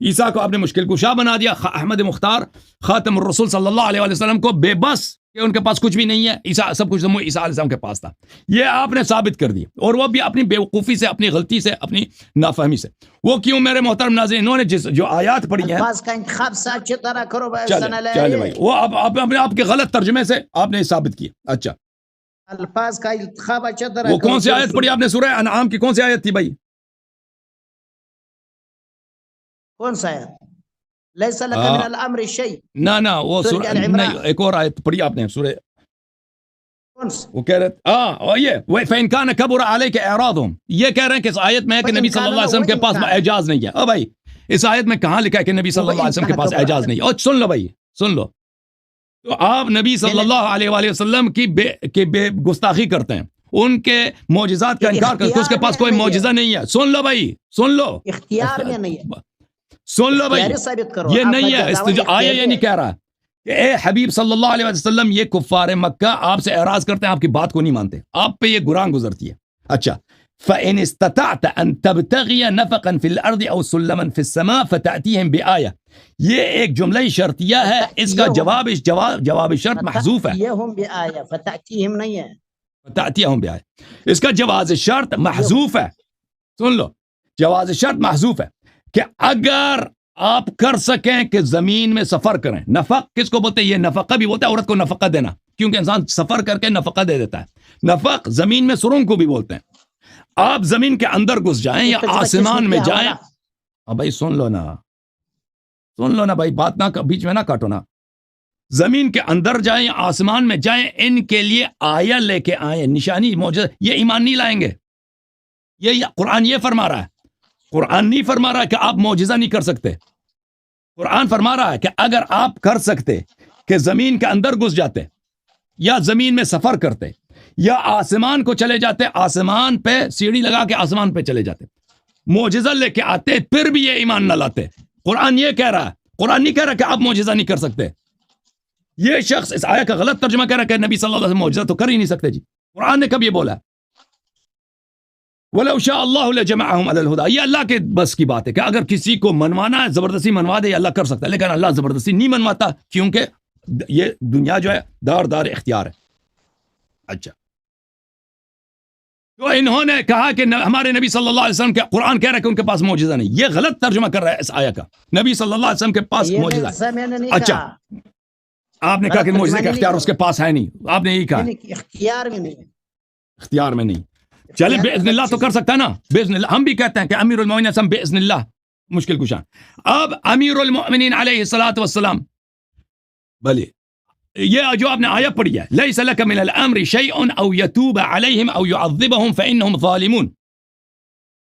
عیسیٰ کو آپ نے مشکل کشا بنا دیا. احمد مختار خاتم الرسول صلی اللہ علیہ وسلم کو بے بس کہ ان کے پاس کچھ بھی نہیں ہے, عیسیٰ سب کچھ عیسیٰ علیہ السلام کے پاس تھا. یہ آپ نے ثابت کر دیا, اور وہ بھی اپنی بیوقوفی سے, اپنی غلطی سے, اپنی نافہمی سے. وہ کیوں میرے محترم ناظرین, انہوں نے جو آیات پڑھی ہیں چلے بھائی, وہ آپ کے غلط ترجمے سے آپ نے ثابت کیا. اچھا الفاظ کا انتخاب اچھا طرح. وہ کون سی آیت پڑھی آپ نے؟ سورہ انعام کی کون سی آیت تھی بھائی؟ کون سا آیت؟ لیس لک من الامر شیء. نہ وہ سورہ نہیں, ایک اور آیت پڑھی آپ نے سورہ, وہ کہہ رہے یہ فَإِنْ كَانَ كَبُرَ عَلَيْكَ إِعْرَاضُهُمْ, یہ کہہ رہے ہیں کہ اس آیت میں ہے کہ نبی صلی اللہ علیہ وسلم کے پاس اعجاز نہیں ہے. بھائی اس آیت میں کہاں لکھا ہے کہ نبی صلی اللہ علیہ وسلم کے پاس اعجاز نہیں ہے؟ اور سن لو بھائی, سن لو. تو آپ نبی صلی اللہ علیہ وآلہ وسلم کی بے گستاخی کرتے ہیں, ان کے معجزات کا انکار کرتے ہیں, اس کے پاس کوئی معجزہ نہیں ہے. سن لو بھائی, سن لو, اختیار میں نہیں ہے. سن لو بھائی, یہ نہیں ہے. آیا یہ نہیں کہہ رہا کہ اے حبیب صلی اللہ علیہ وسلم, یہ کفار مکہ آپ سے اعراض کرتے ہیں, آپ کی بات کو نہیں مانتے, آپ پہ یہ گران گزرتی ہے. اچھا فَإِنِ اسْتَطَعْتَ أَن تَبْتَغِيَ نَفَقًا فِي الْأَرْضِ أَوْ سُلَّمًا فِي السَّمَاءِ فَتَأْتِيهِمْ بِآيَةٍ. یہ ایک جملہ شرطیہ ہے, اس کا جواب شرط محذوف ہے. فتأتیہم نہیں ہے, فتأتیہم بآیہ, اس کا جواز شرط محذوف ہے. سن لو, جواز شرط محذوف ہے کہ اگر آپ کر سکیں کہ زمین میں سفر کریں. نفق کس کو بولتے ہیں؟ یہ نفقہ بھی بولتا ہے عورت کو نفقہ دینا. کیونکہ انسان سفر کر کے نفقہ دے دیتا ہے. نفق زمین میں سرنگ کو بھی بولتے ہیں. آپ زمین کے اندر گھس جائیں یا آسمان میں جائیں. بھائی سن لو نا بھائی، بات نہ بیچ میں نہ کاٹو نا. زمین کے اندر جائیں یا آسمان میں جائیں، ان کے لیے آیا لے کے آئیں، نشانی معجزہ. یہ ایمان نہیں لائیں گے. یہ قرآن یہ فرما رہا ہے. قرآن نہیں فرما رہا ہے کہ آپ معجزہ نہیں کر سکتے. قرآن فرما رہا ہے کہ اگر آپ کر سکتے کہ زمین کے اندر گھس جاتے یا زمین میں سفر کرتے یا آسمان کو چلے جاتے، آسمان پہ سیڑھی لگا کے آسمان پہ چلے جاتے، معجزہ لے کے آتے، پھر بھی یہ ایمان نہ لاتے. قرآن یہ کہہ رہا ہے. قرآن نہیں کہہ رہا کہ آپ معجزہ نہیں کر سکتے. یہ شخص اس آیت کا غلط ترجمہ کہہ رہا ہے کہ نبی صلی اللہ علیہ وسلم معجزہ تو کر ہی نہیں سکتے. جی قرآن نے کب یہ بولا؟ وَلَوْ شَاءَ اللَّهُ لَجَمَعَهُمْ عَلَى الْهُدَى. یہ اللہ کے بس کی بات ہے کہ اگر کسی کو منوانا ہے زبردستی منوا دے، اللہ کر سکتا ہے، لیکن اللہ زبردستی نہیں منواتا، کیونکہ یہ دنیا جو ہے دار اختیار ہے. اچھا، تو انہوں نے کہا کہ ہمارے نبی صلی اللہ علیہ وسلم کے قرآن کہہ رہا ہے کہ ان کے پاس معجزہ نہیں. یہ غلط ترجمہ کر رہا ہے اس آیت کا. نبی صلی اللہ علیہ وسلم کے پاس معجزہ ہے. اچھا، آپ نے کہا کہ معجزے کا اختیار اس کے پاس ہے نہیں. آپ نے یہی کہا اختیار میں نہیں. چلے باذن اللہ تو کر سکتا ہے نا. باذن اللہ ہم بھی کہتے ہیں کہ امیر المؤمنین باذن اللہ مشکل کشا. اب امیر المؤمنین علیہ الصلوۃ والسلام، بھلے یہ جو آپ نے آیت پڑھی ہے، لیس لک من الامر شیء او یتوب علیہم او یعذبہم فانہم ظالمون،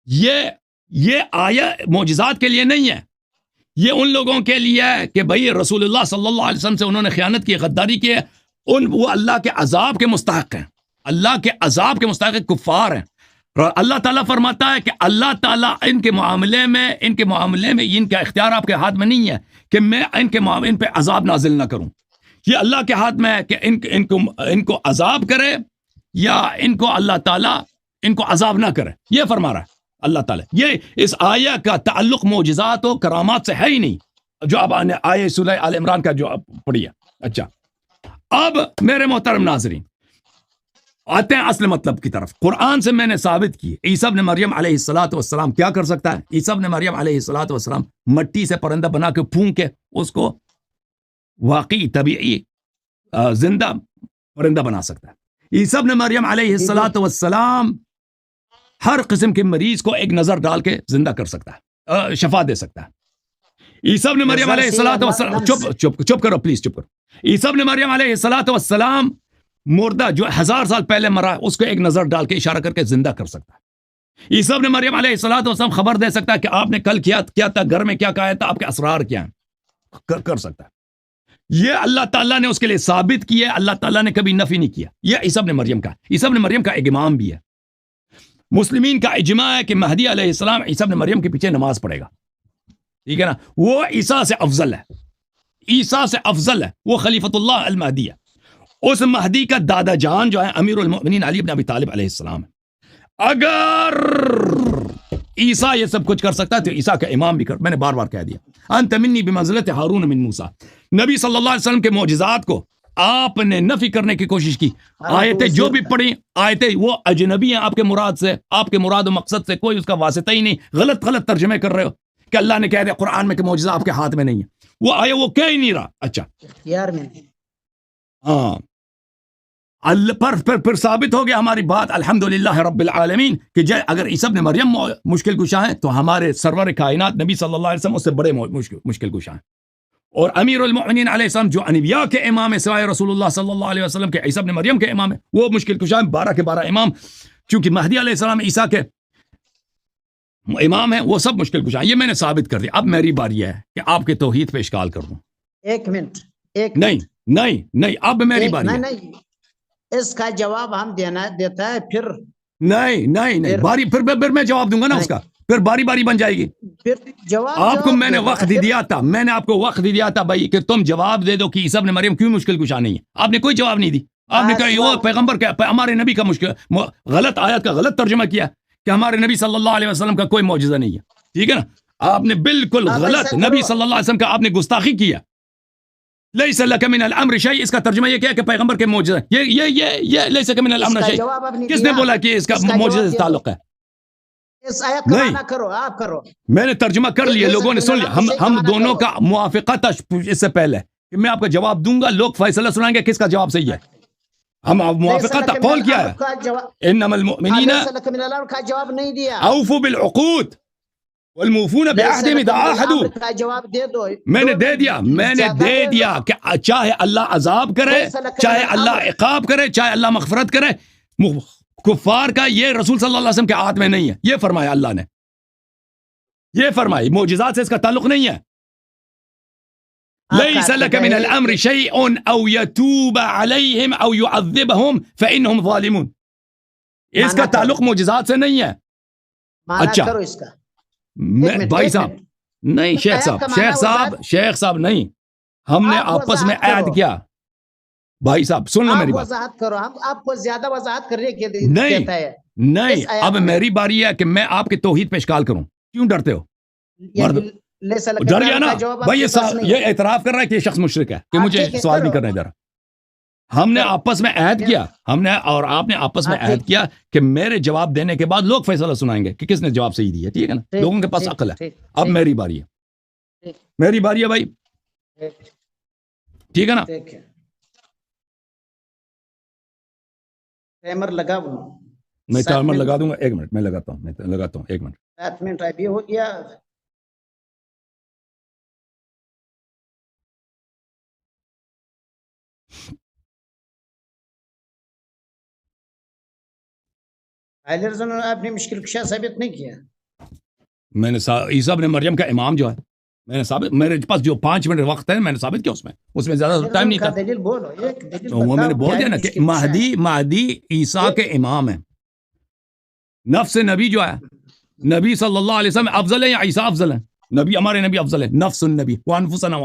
یہ آیت معجزات کے لیے نہیں ہے. یہ ان لوگوں کے لیے ہے کہ بھئی رسول اللہ صلی اللہ علیہ وسلم سے انہوں نے خیانت کی، غداری کی ہے، وہ اللہ کے عذاب کے مستحق ہیں. اللہ کے عذاب کے مستحق کفار ہیں. اللہ تعالیٰ فرماتا ہے کہ اللہ تعالیٰ ان کے معاملے میں ان کا اختیار آپ کے ہاتھ میں نہیں ہے کہ میں ان پہ عذاب نازل نہ کروں. یہ اللہ کے ہاتھ میں ہے کہ ان کو عذاب کرے یا ان کو اللہ تعالیٰ ان کو عذاب نہ کرے. یہ فرما رہا ہے اللہ تعالیٰ. یہ اس آیہ کا تعلق معجزات و کرامات سے ہے ہی نہیں، جو اب آیہ سورہ آل عمران کا جو پڑھی ہے. اچھا، اب میرے محترم ناظرین آتے ہیں اصل مطلب کی طرف. قرآن سے میں نے ثابت کی عیسیٰ ابن مریم علیہ الصلوۃ والسلام کیا کر سکتا ہے. عیسیٰ ابن مریم علیہ الصلوۃ والسلام مٹی سے پرندہ بنا کے پھونک کے اس کو واقعی طبیعی زندہ پرندہ بنا سکتا ہے. عیسیٰ ابن مریم علیہ الصلوۃ والسلام ہر قسم کے مریض کو ایک نظر ڈال کے زندہ کر سکتا ہے، شفا دے سکتا ہے. عیسیٰ ابن مریم علیہ الصلوۃ والسلام چپ کرو پلیز، چپ کرو. عیسیٰ ابن مریم علیہ الصلوۃ والسلام مردہ جو 1000 سال پہلے مرا اس کو ایک نظر ڈال کے اشارہ کر کے زندہ کر سکتا ہے. عیسیٰ ابن مریم علیہ الصلوۃ والسلام خبر دے سکتا ہے کہ آپ نے کل کیا تھا، گھر میں کیا کہا تھا، آپ کے اسرار کیا ہیں، کر سکتا ہے. یہ اللہ تعالیٰ نے اس کے لیے ثابت کیا ہے. اللہ تعالیٰ نے کبھی نفی نہیں کیا. یہ عیسیٰ ابن مریم کا، عیسیٰ ابن مریم کا ایک امام بھی ہے. مسلمین کا اجماع ہے کہ مہدی علیہ السلام عیسیٰ ابن مریم کے پیچھے نماز پڑھے گا. ٹھیک ہے نا. وہ عیسیٰ سے افضل ہے، عیسیٰ سے افضل ہے. وہ خلیفۃ اللہ المہدی ہے. اس مہدی کا دادا جان جو ہے امیر المؤمنین علی بن ابی طالب علیہ السلام ہے. اگر عیسیٰ یہ سب کچھ کر سکتا ہے تو عیسیٰ کا امام بھی میں نے بار بار کہہ دیا، انت منی بمنزلت ہارون من موسیٰ. نبی صلی اللہ علیہ وسلم کے معجزات کو آپ نے نفی کرنے کی کوشش کی. آیتیں جو بھی پڑھی آیتیں وہ اجنبی ہیں آپ کے مراد سے، آپ کے مراد و مقصد سے کوئی اس کا واسطہ ہی نہیں. غلط ترجمے کر رہے ہو کہ اللہ نے کہہ دیا قرآن میں کہ معجزہ آپ کے ہاتھ میں نہیں ہے. وہ آیا وہ کہہ ہی نہیں رہا. اچھا یار میں ہاں اللہ پھر ثابت ہو گیا ہماری بات الحمدللہ رب العالمین کہ اگر عیسیٰ ابن مریم مشکل کشا ہیں تو ہمارے سرور کائنات نبی صلی اللہ علیہ وسلم اس سے بڑے مشکل کشا ہیں. اور امیر المؤمنین علیہ السلام جو انبیاء کے امام ہے سوائے رسول اللہ صلی اللہ علیہ وسلم کے، عیسیٰ ابن مریم کے امام ہے، وہ مشکل کشا ہیں 12 کے 12 امام. چونکہ مہدی علیہ السلام عیسیٰ کے امام ہیں، وہ سب مشکل کشا ہیں. یہ میں نے ثابت کر دیا. اب میری باری ہے کہ آپ کے توحید پہ اشکال کر دوں. ایک منٹ نہیں اب میری باری ہے. نہیں اس کا جواب ہم دیتا ہے پھر نہیں باری پھر میں جواب دوں گا نا اس کا. پھر باری بن جائے گی. آپ کو میں نے وقت دیا تھا، میں نے آپ کو وقت دیا تھا بھائی کہ تم جواب دے دو کہ عیسیٰ ابن مریم کیوں مشکل کشا نہیں ہے. آپ نے کوئی جواب نہیں دی. آپ نے کہا وہ پیغمبر کا ہمارے نبی کا مشکل غلط آیت کا غلط ترجمہ کیا کہ ہمارے نبی صلی اللہ علیہ وسلم کا کوئی معجزہ نہیں ہے. ٹھیک ہے نا. آپ نے بالکل غلط نبی صلی اللہ علیہ وسلم کا آپ نے گستاخی کیا. لیس لک من الامر شیء، اس کا ترجمہ یہ کیا کہ پیغمبر کے معجزہ. یہ لیس لک من الامر شیء کس نے بولا کہ اس کا معجزے سے تعلق ہے؟ اس آیت کا معنی کرو، آپ کرو. میں نے ترجمہ کر لیا، لوگوں نے سن لیا. ہم دونوں کا موافقہ تھا اس سے پہلے کہ میں آپ کا جواب دوں گا، لوگ فیصلہ سنائیں گے کس کا جواب صحیح ہے. ہم موافقت قول کیا ہے؟ انما المؤمنین کا جواب نہیں دیا. اوفوا بالعقود والموفون بعهدهم اذا عاهدوا. کا جواب دے دو. میں نے دے دیا کہ چاہے اللہ عذاب کرے، چاہے اللہ عقاب کرے، چاہے اللہ مغفرت کرے، کفار کا یہ رسول صلی اللہ علیہ وسلم کے ہاتھ میں نہیں ہے. یہ فرمایا اللہ نے، یہ فرمائی. معجزات سے اس کا تعلق نہیں ہے. ليس لك من الامر شيء او يتوب عليهم او يعذبهم فانهم ظالمون. اس کا تعلق معجزات سے نہیں ہے. اچھا کرو اس کا. بھائی صاحب نہیں، شیخ صاحب نہیں، ہم نے آپس میں عہد کیا. بھائی صاحب سن لو میری بات. وضاحت کرو. ہم آپ کو زیادہ وضاحت کرنے کے لیے کہتا ہے. نہیں اب میری باری ہے کہ میں آپ کے توحید پہ اشکال کروں. کیوں ڈرتے ہو؟ ڈر گیا نا بھائی. یہ اعتراف کر رہا ہے کہ یہ شخص مشرک ہے کہ مجھے سوال نہیں کرنا ادھر. ہم نے آپس میں عہد کیا، ہم نے اور آپ نے آپس میں عہد کیا کہ میرے جواب دینے کے بعد لوگ فیصلہ سنائیں گے کہ کس نے جواب صحیح دیا. ٹھیک ہے نا؟ لوگوں کے پاس عقل ہے. اب میری باری ہے بھائی. ٹھیک ہے نا؟ ٹائمر لگا. میں ٹائمر لگا دوں گا. 1 منٹ میں لگاتا ہوں 1 منٹ. 7 منٹ ابھی ہو گیا. آپ نے مشکل کشا ثابت نہیں کیا. میں نے عیسیٰ ابن مریم کا امام جو ہے میں نے ثابت، میرے پاس جو 5 منٹ وقت ہے میں نے ثابت کیا. اس میں زیادہ ٹائم نہیں تھا. دلیل بولو. وہ میں نے بول دیا نا کہ مہدی عیسیٰ کے امام ہیں. نفس نبی جو ہے نبی صلی اللہ علیہ وسلم افضل ہے یا عیسیٰ افضل ہے؟ نبی ہمارے نبی افضل ہے. نفس النبی وانفسنا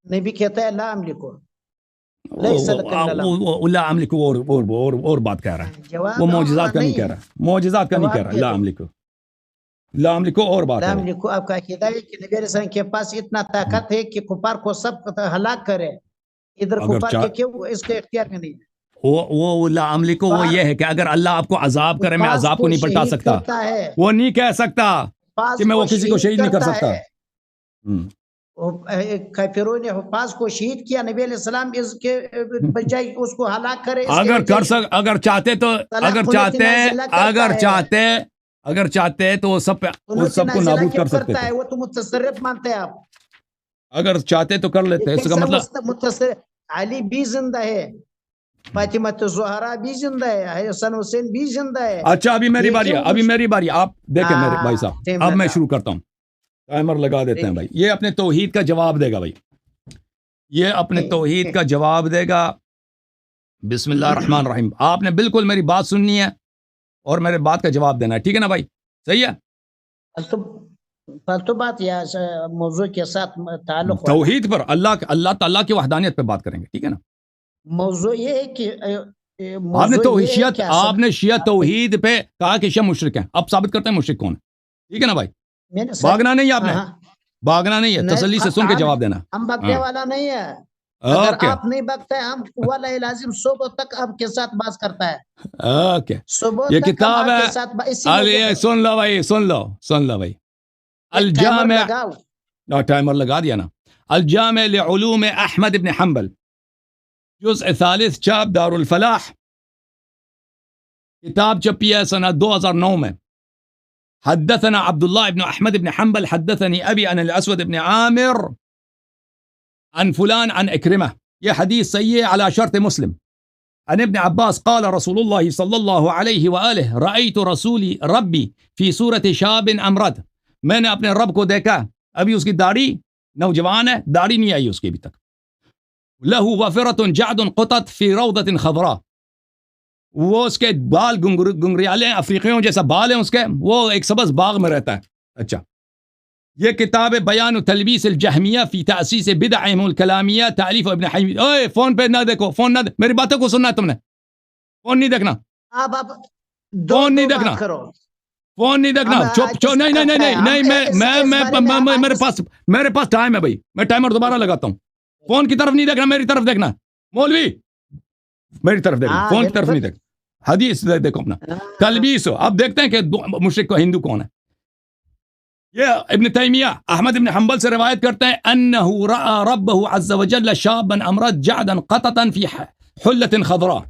نبی کہتا ہے لا املکو لا املکو اور بات کہہ رہا ہے. وہ معجزات کا نہیں کہہ رہا، معجزات کا نہیں کہہ رہا. لا املکو اور بات ہے. لا املکو آپ کا عقیدہ ہے کہ نبی علیہ السلام کے پاس اتنا طاقت ہے کہ کفار کو سب ہلاک کرے. ادھر کفار کے کیوں اس کے اختیار میں نہیں ہے. وہ لا املکو وہ یہ ہے کہ اگر اللہ آپ کو عذاب کرے میں عذاب کو نہیں پلٹا سکتا. وہ نہیں کہہ سکتا کہ میں وہ کسی کو شہید نہیں کر سکتا. کافروں نے حفاظ کو شہید کیا، نبی علیہ السلام اس کے بجائے اس کو ہلاک کرے. اگر چاہتے تو وہ سب کو نابود کر سکتے تھے. وہ تو متصرف مانتے ہیں آپ. اگر چاہتے تو کر لیتے. اس کا مطلب متصرف. علی بھی زندہ ہے، فاطمہ الزہرا بھی زندہ ہے، حسن حسین بھی زندہ ہے. اچھا ابھی میری باری. آپ دیکھیں میرے بھائی صاحب، اب میں شروع کرتا ہوں. ٹائمر لگا دیتے ہیں بھائی. یہ اپنے توحید کا جواب دے گا بھائی. یہ اپنے توحید کا جواب دے گا. بسم اللہ الرحمن الرحیم. آپ نے بالکل میری بات سننی ہے اور میرے بات کا جواب دینا ہے. ٹھیک ہے نا بھائی؟ صحیح ہے. تو بات یا موضوع کے ساتھ تعلق توحید پر اللہ تعالیٰ کی وحدانیت پہ بات کریں گے. ٹھیک ہے نا؟ موضوع یہ ہے کہ آپ نے شیعہ توحید پہ کہا کہ شیعہ مشرک ہیں. اب ثابت کرتے ہیں مشرک کون ہے. ٹھیک ہے نا بھائی؟ بھاگنا نہیں ہے آپ نے، بھاگنا نہیں ہے. تسلی سے سن کے جواب دینا. ہم بھگنے والا نہیں ہے. اگر آپ نہیں بھگتے ہم واللہ لازم صبح تک آپ کے ساتھ بات کرتا ہے. اوکے یہ کتاب ہے. سن لو بھائی. الجامع ٹائمر لگا دیا نا. الجامع لعلوم احمد بن حنبل جزء 3 چاپ دار الفلاح. کتاب چھپی ہے سنہ 2009 میں. حدثنا عبد الله بن احمد بن حنبل حدثني ابي عن الاسود بن عامر عن فلان عن اكرمه. یہ حدیث صحیح ہے على شرط مسلم. عن ابن عباس قال رسول الله صلى الله عليه واله رايت ربي في صورة شاب امرد. میں نے اپنے رب کو دیکھا، ابھی اس کی داڑھی نوجوان ہے، داڑھی نہیں آئی اس کی ابھی تک. له وفرة جعد قطت في روضة خضراء. وہ اس کے بال گنگریالے ہیں، افریقیوں جیسا بال ہیں اس کے. وہ ایک سبز باغ میں رہتا ہے. اچھا یہ کتاب بیان تلبیس الجہمیہ فی تأسیس بدعہم الکلامیہ تالیف ابن حمید. اوے فون پہ نہ دیکھو، فون نہ میری باتوں کو سننا ہے تم نے. فون نہیں دیکھنا، فون نہیں دیکھنا، فون نہیں دیکھنا. چپ نہیں میرے پاس ٹائم ہے بھائی. میں ٹائمر دوبارہ لگاتا ہوں. فون کی طرف نہیں دیکھنا، میری طرف دیکھنا. مولوی میری طرف دیکھنا، فون کی طرف نہیں دیکھنا. حدیث دیکھو اپنا. تلبیس ہو. اب دیکھتے ہیں کہ مشرک کو ہندو کون ہے. یہ ابن تیمیہ احمد ابن حنبل سے روایت کرتے ہیں انہ رأى ربہ عز وجل شابا امرد جعدا قططا فی حلت خضراء.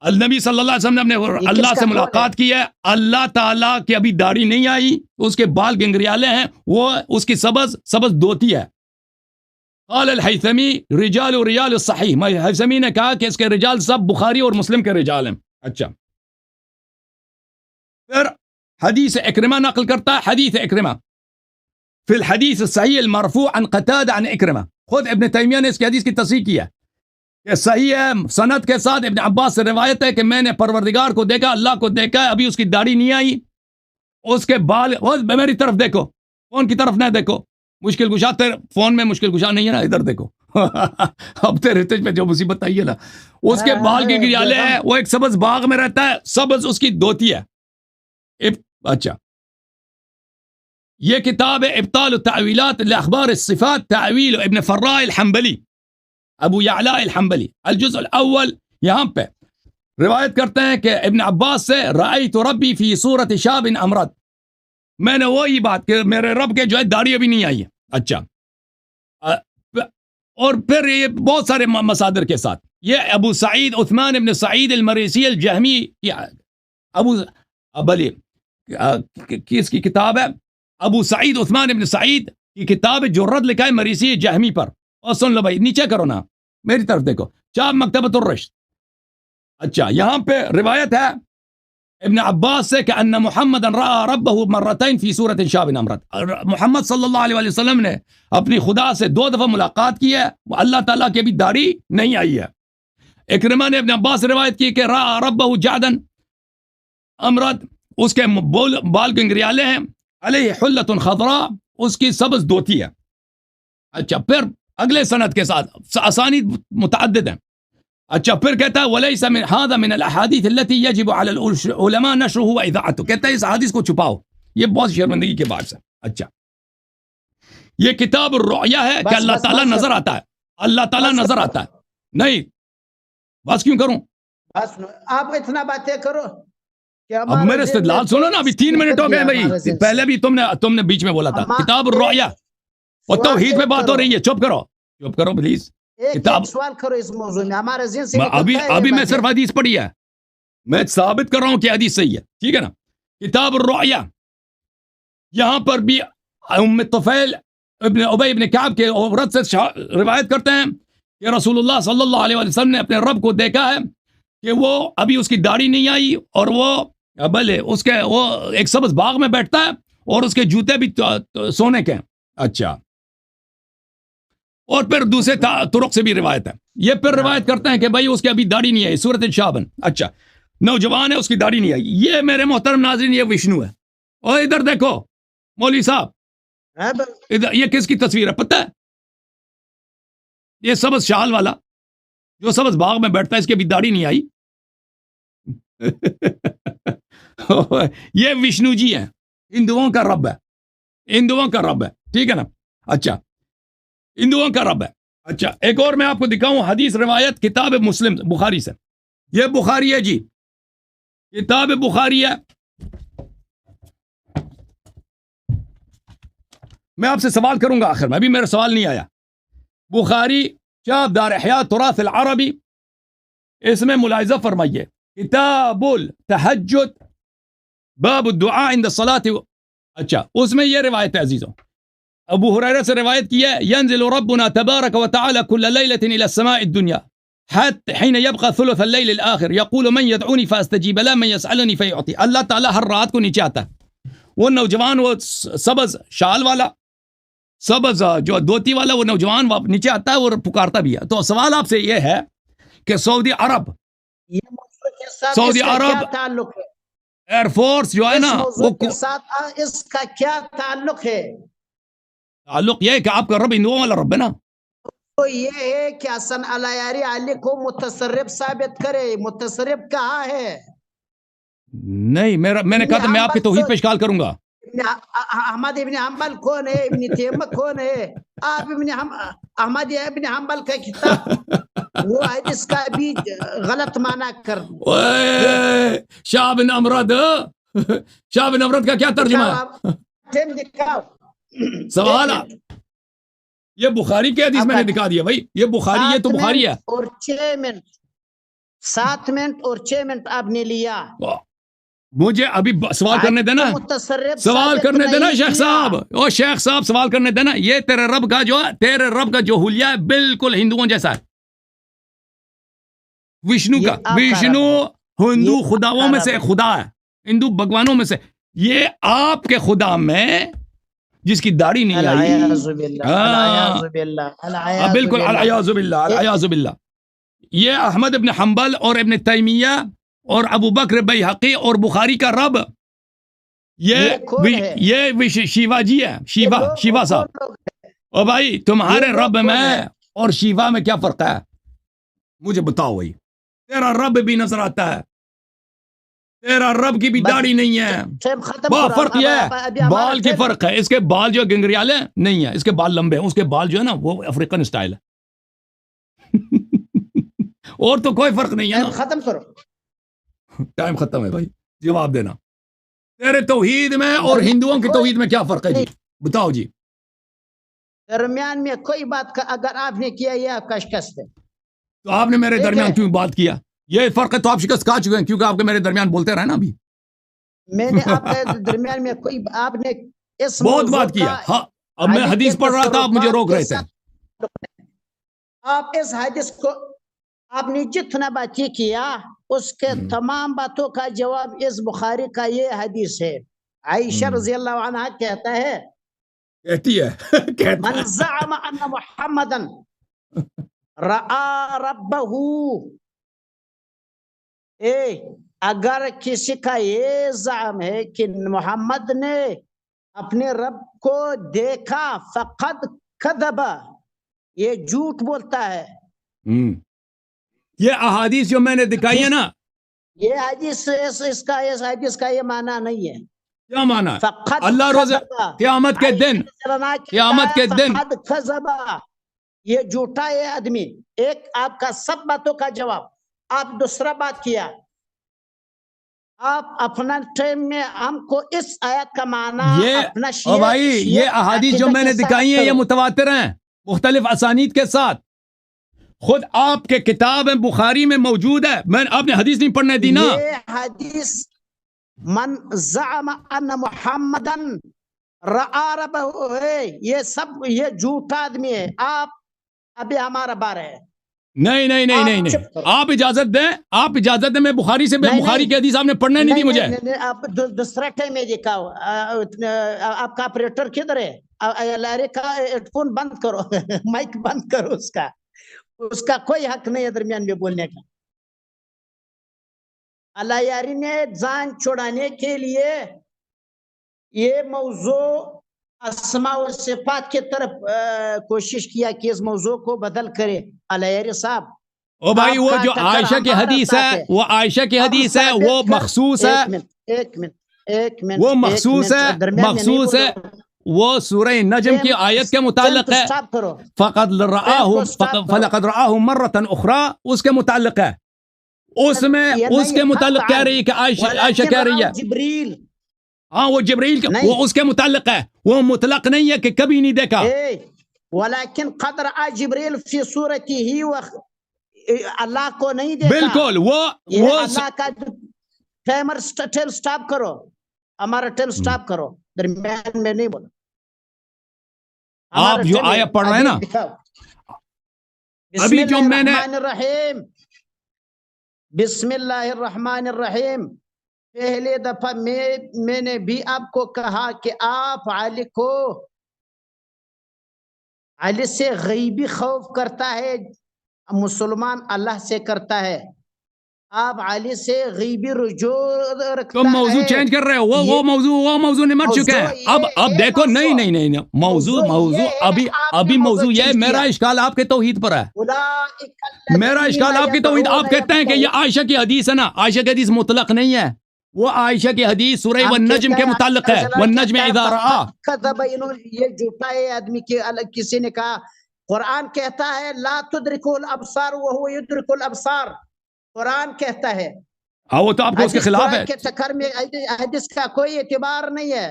النبی صلی اللہ علیہ وسلم نے اللہ سے ملاقات کی ہے, اللہ تعالیٰ کی ابھی داڑھی نہیں آئی, اس کے بال گنگریالے ہیں, وہ اس کی سبز دھوتی ہے. قال الحیثمی رجال و رجال الصحیح, حیثمی نے کہا کہ اس کے رجال سب بخاری اور مسلم کے رجال ہیں. اچھا, پھر حدیث اکرمہ نقل کرتا ہے, حدیث اکرمہ فی الحدیث الصحیح المرفوع عن قتادہ عن اکرمہ. خود ابن تیمیہ نے اس کی حدیث کی تصحیح کیا کہ صحیح ہے سند کے ساتھ. ابن عباس سے روایت ہے کہ میں نے پروردگار کو دیکھا, اللہ کو دیکھا, ابھی اس کی داڑھی نہیں آئی, اس کے بال, میری طرف دیکھو, فون کی طرف نہ دیکھو, مشکل کشا فون میں مشکل کشا نہیں ہے نا, ادھر دیکھو. اب تیرے میں جو مصیبت آئی ہے نا, اس کے بال کے گریالے ہیں, وہ ایک سبز باغ میں رہتا ہے, سبز اس کی دھوتی ہے. اچھا, یہ کتاب ہے ابطال التعویلات لاخبار الصفات تعویل ابن فراء الحنبلی, ابو یعلا الحنبلی, الجزء الاول. یہاں پہ روایت کرتے ہیں کہ ابن عباس سے رأیت ربی فی صورت شاب امرد, میں نے وہی بات کہ میرے رب کے جو ہے داڑھی ابھی نہیں آئی ہے. اچھا, اور پھر یہ بہت سارے مصادر کے ساتھ, یہ ابو سعید عثمان ابن سعید المریسی الجہمی کی کس کی کتاب ہے, ابو سعید عثمان ابن سعید کی کتاب جو رد لکھا ہے مریسی جہمی پر. اور سن لو بھائی, نیچے کرو نا, میری طرف دیکھو, چاب مکتبۃ الرشد. اچھا, یہاں پہ روایت ہے ابن عباس سے کہ ان محمد رأى ربه مرتين فی صورت شاب امرد, محمد صلی اللہ علیہ وسلم نے اپنی خدا سے 2 دفعہ ملاقات کی ہے, اللہ تعالیٰ کی ابھی داڑھی نہیں آئی ہے. اکرمہ نے ابن عباس سے روایت کی کہ رأى ربه جعدا امرد, اس کے بال گنگریالے ہیں, علیہ حلت خضراء, اس کی سبز دھوتی ہے. اچھا, پھر اگلے سند کے ساتھ اسانید متعدد ہیں. اچھا, پھر کہتا ہے ولیس من هذا من الاحاديث التي يجب على العلماء نشرها واذاعته, کہتا ہے اس حدیث کو چھپاؤ, یہ بہت شرمندگی کے بات ہے. اچھا, یہ کتاب الرؤیا ہے کہ اللہ تعالیٰ نظر آتا ہے, اللہ تعالیٰ نظر آتا ہے. نہیں بس کیوں کروں, بس آپ اتنا باتیں کرو. اب میرے استدلال سنو نا, ابھی 3 منٹ ہو گئے بھائی, پہلے بھی تم نے بیچ میں بولا تھا کتاب الرؤیا, اور توحید پہ بات ہو رہی ہے. چپ کرو پلیز. کتاب سوال کرو اس موضوع میں, ہمارے ذہن سے ابھی میں صرف حدیث پڑھی ہے, میں ثابت کر رہا ہوں کہ حدیث صحیح ہے, ٹھیک ہے نا. کتاب الرؤیا, یہاں پر بھی ام طفیل ابن ابی ابن کعب کے عورت سے روایت کرتے ہیں کہ رسول اللہ صلی اللہ علیہ وسلم نے اپنے رب کو دیکھا ہے کہ وہ ابھی اس کی داڑھی نہیں آئی, اور وہ بلے اس کے وہ ایک سبز باغ میں بیٹھتا ہے, اور اس کے جوتے بھی سونے کے ہیں. اچھا, اور پھر دوسرے طرق سے بھی روایت ہے. یہ پھر روایت کرتے ہیں کہ بھائی اس کی ابھی داڑھی نہیں آئی, صورت شابن. اچھا, نوجوان ہے, اس کی داڑھی نہیں آئی. یہ میرے محترم ناظرین, یہ وشنو ہے. اور ادھر دیکھو مولوی صاحب, ادھر یہ کس کی تصویر ہے پتہ ہے؟ یہ سبز شال والا جو سبز باغ میں بیٹھتا ہے, اس کی ابھی داڑھی نہیں آئی. یہ وشنو جی ہیں, ہندوؤں کا رب ہے, ہندوؤں کا رب ہے, ٹھیک ہے نا. اچھا, ہندوؤں کا رب ہے. اچھا, ایک اور میں آپ کو دکھاؤں حدیث روایت کتاب مسلم بخاری سے. یہ بخاری ہے جی, کتاب بخاری ہے. میں آپ سے سوال کروں گا آخر میں, ابھی میرا سوال نہیں آیا. بخاری چاپ دار احیاء تراث العربی, اس میں ملاحظہ فرمائیے کتاب التہجد باب الدعاء عند الصلاة. اچھا, اس میں یہ روایت ہے عزیزوں, ابو ہریرہ سے روایت کی ہے, ينزل ربنا تبارك وتعالى كل ليلة إلى السماء الدنيا حتى حين يبقى ثلث الليل الآخر يقول من يدعوني فاستجيب له من يسألني فيعطي. اللہ تعالیٰ ہر رات کو نیچے آتا ہے. وہ نوجوان, وہ سبز شال والا, سبز جو دھوتی والا, وہ نوجوان نیچے آتا ہے اور پکارتا بھی ہے. تو سوال آپ سے یہ ہے کہ سعودی عرب ایئر فورس جو ہے نا, وہ اس کا کیا تعلق ہے؟ تعلق یہ ہے کہ آپ کا رب ہندوؤں والا رب ہے نا. تو یہ ہے کہ حسن علیاری علی کو متصرف ثابت کرے. متصرف کہاں ہے؟ نہیں, میں نے کہا تھا میں آپ کی توحید پہ اشکال کروں گا. احمد ابن حنبل کون ہے؟ ابن تیمیہ کون ہے؟ آپ احمد ابن حنبل کا کتاب وہ حدیث کا بھی غلط معنی کر. شاہ بن امرد, شاہ بن امرد کا کیا ترجمہ ہے؟ سوال یہ بخاری کے حدیث میں نے دکھا دیا بھائی, یہ بخاری ہے تو بخاری ہے. اور 6 منٹ 7 منٹ اور 6 منٹ آپ نے لیا. مجھے ابھی سوال کرنے دینا, سوال کرنے دینا شیخ صاحب, او شیخ صاحب سوال کرنے دینا. یہ تیرے رب کا جو حلیہ ہے بالکل ہندوؤں جیسا ہے, وشنو کا. وشنو ہندو خداؤں میں سے خدا ہے, ہندو بھگوانوں میں سے. یہ آپ کے خدا میں جس کی داڑھی نہیں آئی, بالکل الیاذ باللہ, الیاذ باللہ. یہ احمد ابن حنبل اور ابن تیمیہ اور ابو بکر بیہقی اور بخاری کا رب یہ شیوا جی ہے, شیوا صاحب. او بھائی تمہارے رب میں اور شیوا میں کیا فرق ہے مجھے بتاؤ بھائی. تیرا رب بھی نظر آتا ہے, تیرا رب کی بھی داڑھی نہیں ہے. بہت فرق یہ ہے, بال کی فرق ہے. اس کے بال جو گنگریالے نہیں ہے, اس کے بال لمبے ہیں, اس کے بال جو ہے نا وہ افریقن اسٹائل ہے. اور تو کوئی فرق نہیں ہے. ختم کرو, ٹائم ختم ہے بھائی, جواب دینا. تیرے توحید میں اور ہندوؤں کی توحید میں کیا فرق ہے جی, بتاؤ جی. درمیان میں کوئی بات کا اگر آپ نے کیا یہ آپ کا شکست ہے. تو آپ نے میرے درمیان کیوں بات کیا؟ یہ فرق ہے تو آپ شکست کھا چکے ہیں کیونکہ آپ کے میرے درمیان بولتے رہے نا. ابھی میں نے آپ کے درمیان میں کوئی آپ نے اس بہت بات کیا. ہاں اب میں حدیث پڑھ رہا تھا, آپ مجھے روک رہے تھے. آپ اس حدیث کو آپ نے جتنا بات یہ کیا اس کے تمام باتوں کا جواب اس بخاری کا یہ حدیث ہے. عائشہ رضی اللہ عنہ کہتی ہے من زعم ان محمدا رأى ربه, اگر کسی کا یہ زعم ہے کہ محمد نے اپنے رب کو دیکھا فقد کذب, یہ جھوٹ بولتا ہے. یہ احادیث جو میں نے دکھائی ہے نا, یہ حدیث اس حدیث کا یہ معنی نہیں ہے. کیا معنی ہے؟ اللہ روز قیامت کے دن, قیامت کے دن فقد کذب, یہ جھوٹا ہے آدمی. ایک آپ کا سب باتوں کا جواب. آپ دوسرا بات کیا, آپ اپنا ٹائم میں ہم کو اس آیت کا معنی اپنا بھائی یہ احادیث جو میں نے دکھائی ہیں یہ متواتر ہیں مختلف اسانید کے ساتھ. خود آپ کے کتاب بخاری میں موجود ہے. آپ نے حدیث نہیں پڑھنے دی نا. یہ حدیث من زعم ان محمدن رأى ربه ہے, یہ سب یہ جھوٹا آدمی ہے. آپ ابھی ہمارا بار ہے. نہیں نہیں نہیں نہیں نہیں, آپ اجازت دیں, آپ اجازت دیں. میں بخاری سے بخاری کی حدیث آپ نے پڑھنے نہیں دی مجھے. آپ دوسرا ٹائم میں دکھاؤ. آپ کا آپریٹر کدھر ہے؟ لارے کا ہیڈ فون بند کرو, مائک بند کرو. اس کا کوئی حق نہیں ہے درمیان میں بولنے کا. اللہ یاری نے جان چھڑانے کے لیے یہ موضوع اسماء و صفات کی طرف کوشش کیا کہ اس موضوع کو بدل کرے. اللہ یاری صاحب او بھائی وہ جو عائشہ کی حدیث ہے, وہ عائشہ کی حدیث ہے, وہ مخصوص ہے. ایک منٹ وہ مخصوص ہے, مخصوص ہے. وہ سورہ نجم کی آیت کے متعلق ہے. فقد رآہ مرۃ اخری, اس کے متعلق ہے. اس میں اس کے متعلق کہہ رہی ہے کہ عائشہ کہہ رہی ہے جبریل. ہاں وہ جبریل وہ اس کے متعلق ہے, وہ مطلق نہیں ہے کہ کبھی نہیں دیکھا. ولیکن قد رآ جبریل فی صورتہ, اللہ کو نہیں دیکھا. بالکل وہ اللہ کا ٹائمر سٹاپ کرو, ہمارا ٹائم سٹاپ کرو, درمیان میں نہیں بولا. آپ جو آیت پڑھ رہے ہیں نا ابھی جو میں نے بسم اللہ الرحمن الرحیم. پہلے دفعہ میں نے بھی آپ کو کہا کہ آپ علی سے غیبی خوف کرتا ہے, مسلمان اللہ سے کرتا ہے. آپ علی سے غیبی رجوع رکھتا ہے. تم موضوع چینج کر رہے ہو. وہ موضوع نمٹ چکا ہے. اب دیکھو نہیں موضوع ابھی موضوع یہ ہے. میرا اشکال آپ کے توحید پر ہے. میرا اشکال آپ کی توحید. آپ کہتے ہیں کہ یہ عائشہ کی حدیث ہے نا, عائشہ کی حدیث مطلق نہیں ہے. وہ عائشہ کی حدیث سورہ والنجم کے متعلق ہے. والنجم اذا رآ, یہ جھوٹا ہے آدمی کے. کسی نے کہا قرآن کہتا ہے لا تدرکو الابصار وہو یدرک الابصار. قرآن کہتا ہے. ہاں وہ تو آپ کو اس کے خلاف ہے. کے چکر میں حدیث کا کوئی اعتبار نہیں ہے.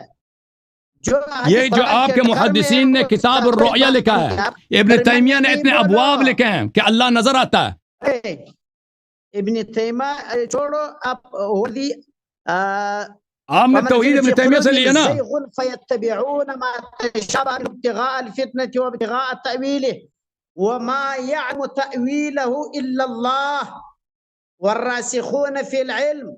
یہ جو آپ کے محدثین نے کتاب الرؤیا لکھا ہے, ابن تیمیہ نے اتنے ابواب لکھے ہیں کہ اللہ نظر آتا ہے. ابن تیمیہ چھوڑو آپ ہولی آپ نے توحید ابن تیمیہ سے لیا نا. فيتبعون ما تشابه ابتغاء الفتنة وابتغاء تأويله وما يعلم تأويله إلا الله والراسخون في العلم.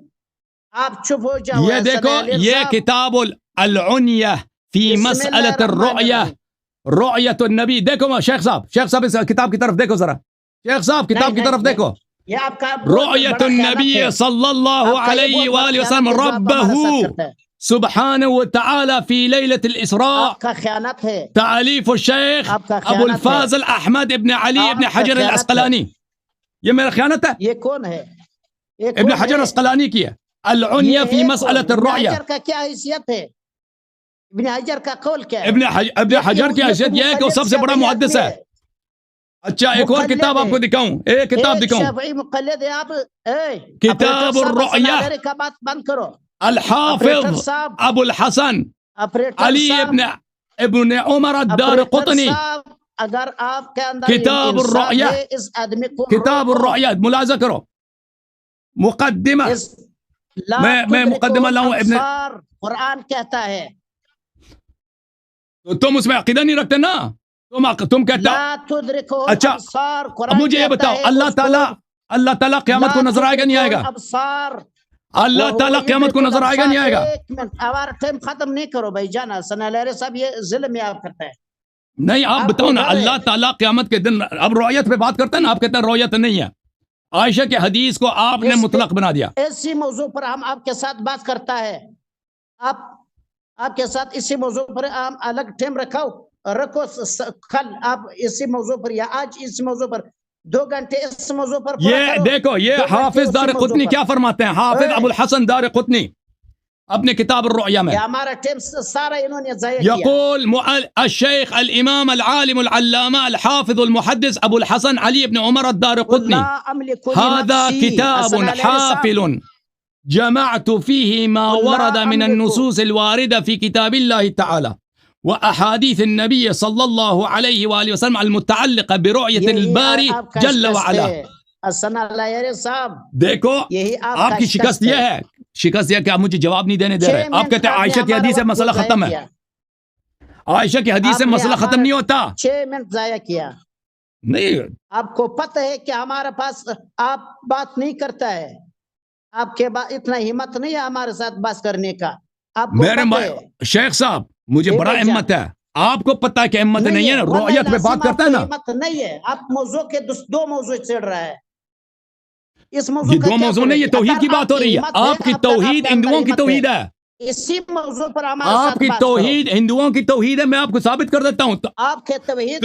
آپ چپ ہو جاؤ. یہ دیکھو یہ کتاب العنیہ فی مسئلۃ الرؤیہ رؤیت النبی. دیکھو شیخ صاحب اس کتاب کی طرف دیکھو ذرا. شیخ صاحب کتاب کی طرف دیکھو. رؤیت النبی صلی اللہ علیہ وآلہ وسلم ربہ سبحانہ وتعالی فی لیلۃ الاسراء. تالیف الشیخ ابو الفاضل احمد ابن علی ابن حجر العسقلانی. یہ میرا خیانت ہے؟ یہ کون ہے؟ ابن حجر العسقلانی کی ہے العنیہ فی مسئلۃ الرؤیہ. ابن حجر کا کیا حیثیت ہے؟ ابن حجر کا قول کیا ہے؟ ابن حجر کی حیثیت یہ ہے کہ وہ سب سے بڑا محدث ہے. اچھا ایک اور کتاب آپ کو دکھاؤں. ایک کتاب دکھاؤں. شافعی مقلد ہے آپ. کتاب الرؤیہ کا بات بند کرو. الحافظ ابو الحسن علی ابن عمر الدارقطنی. اگر آپ کے اندر کتاب الرؤیہ اس آدمی کو کتاب الرؤیہ ملاحظہ کرو. مقدمہ میں مقدمہ لاؤں. ابن قرآن کہتا ہے تم اس میں عقیدہ نہیں رکھتے نا. تم کہتے ہو. اچھا مجھے یہ بتاؤ اللہ تعالیٰ قیامت کو نظر آئے گا نہیں آئے گا؟ اللہ تعالیٰ قیامت کو نظر آئے گا نہیں آئے گا؟ ہمارا ٹائم ختم نہیں کرو بھائی جانا. ثنا لہری صاحب یہ ظلم آپ کرتا ہے. نہیں آپ بتاؤ نا. اللہ تعالیٰ قیامت کے دن اب رؤیت پہ بات کرتے ہیں نا. آپ کہتے ہیں رؤیت نہیں ہے. عائشہ کے حدیث کو آپ نے مطلق بنا دیا. اسی موضوع پر ہم آپ کے ساتھ بات کرتا ہے. آپ کے ساتھ اسی موضوع پر ہم الگ ٹائم رکھو کل آپ اسی موضوع پر یا آج اس موضوع پر 2 گھنٹے اس موضوع پر. یہ دیکھو یہ حافظ دارقطنی کیا فرماتے ہیں. حافظ ابو الحسن دارقطنی اپنے کتاب الرؤیہ میں ہمارا ٹائم سارا انہوں نے ضائع کیا. یقول الشیخ الامام العالم العلامہ الحافظ المحدث ابو الحسن علی ابن عمر الدارقطنی هذا كتاب حافل جمعت فيه ما ورد من النصوص الواردة في كتاب الله تعالى وأحاديث النبي صلى الله عليه وآله وسلم المتعلقة برؤية الباري جل وعلا. دیکھو آپ کی شکست یہ ہے کہ آپ مجھے جواب نہیں دینے دے رہے. آپ کہتے ہیں عائشہ کی حدیث سے مسئلہ ختم ہے. عائشہ کی حدیث سے مسئلہ ختم نہیں ہوتا. 6 منٹ ضائع کیا. نہیں آپ کو پتہ ہے کہ ہمارے پاس آپ بات نہیں کرتا ہے. آپ کے بعد اتنا ہمت نہیں ہے ہمارے ساتھ بات کرنے کا. میرے شیخ صاحب مجھے بڑا ہمت ہے. آپ کو پتہ ہے کہ ہمت نہیں ہے. رؤیت پہ بات کرتا ہے نا. ہمت نہیں ہے. آپ موضوع کے 2 موضوع چھیڑ رہا ہے. اس یہ 2 موضوع نہیں. یہ توحید کی بات ہو رہی ہے. آپ کی توحید ہندوؤں کی توحید ہے. اسی موضوع پر آپ کی توحید ہندوؤں کی توحید ہے. میں آپ کو ثابت کر دیتا ہوں. آپ کے توحید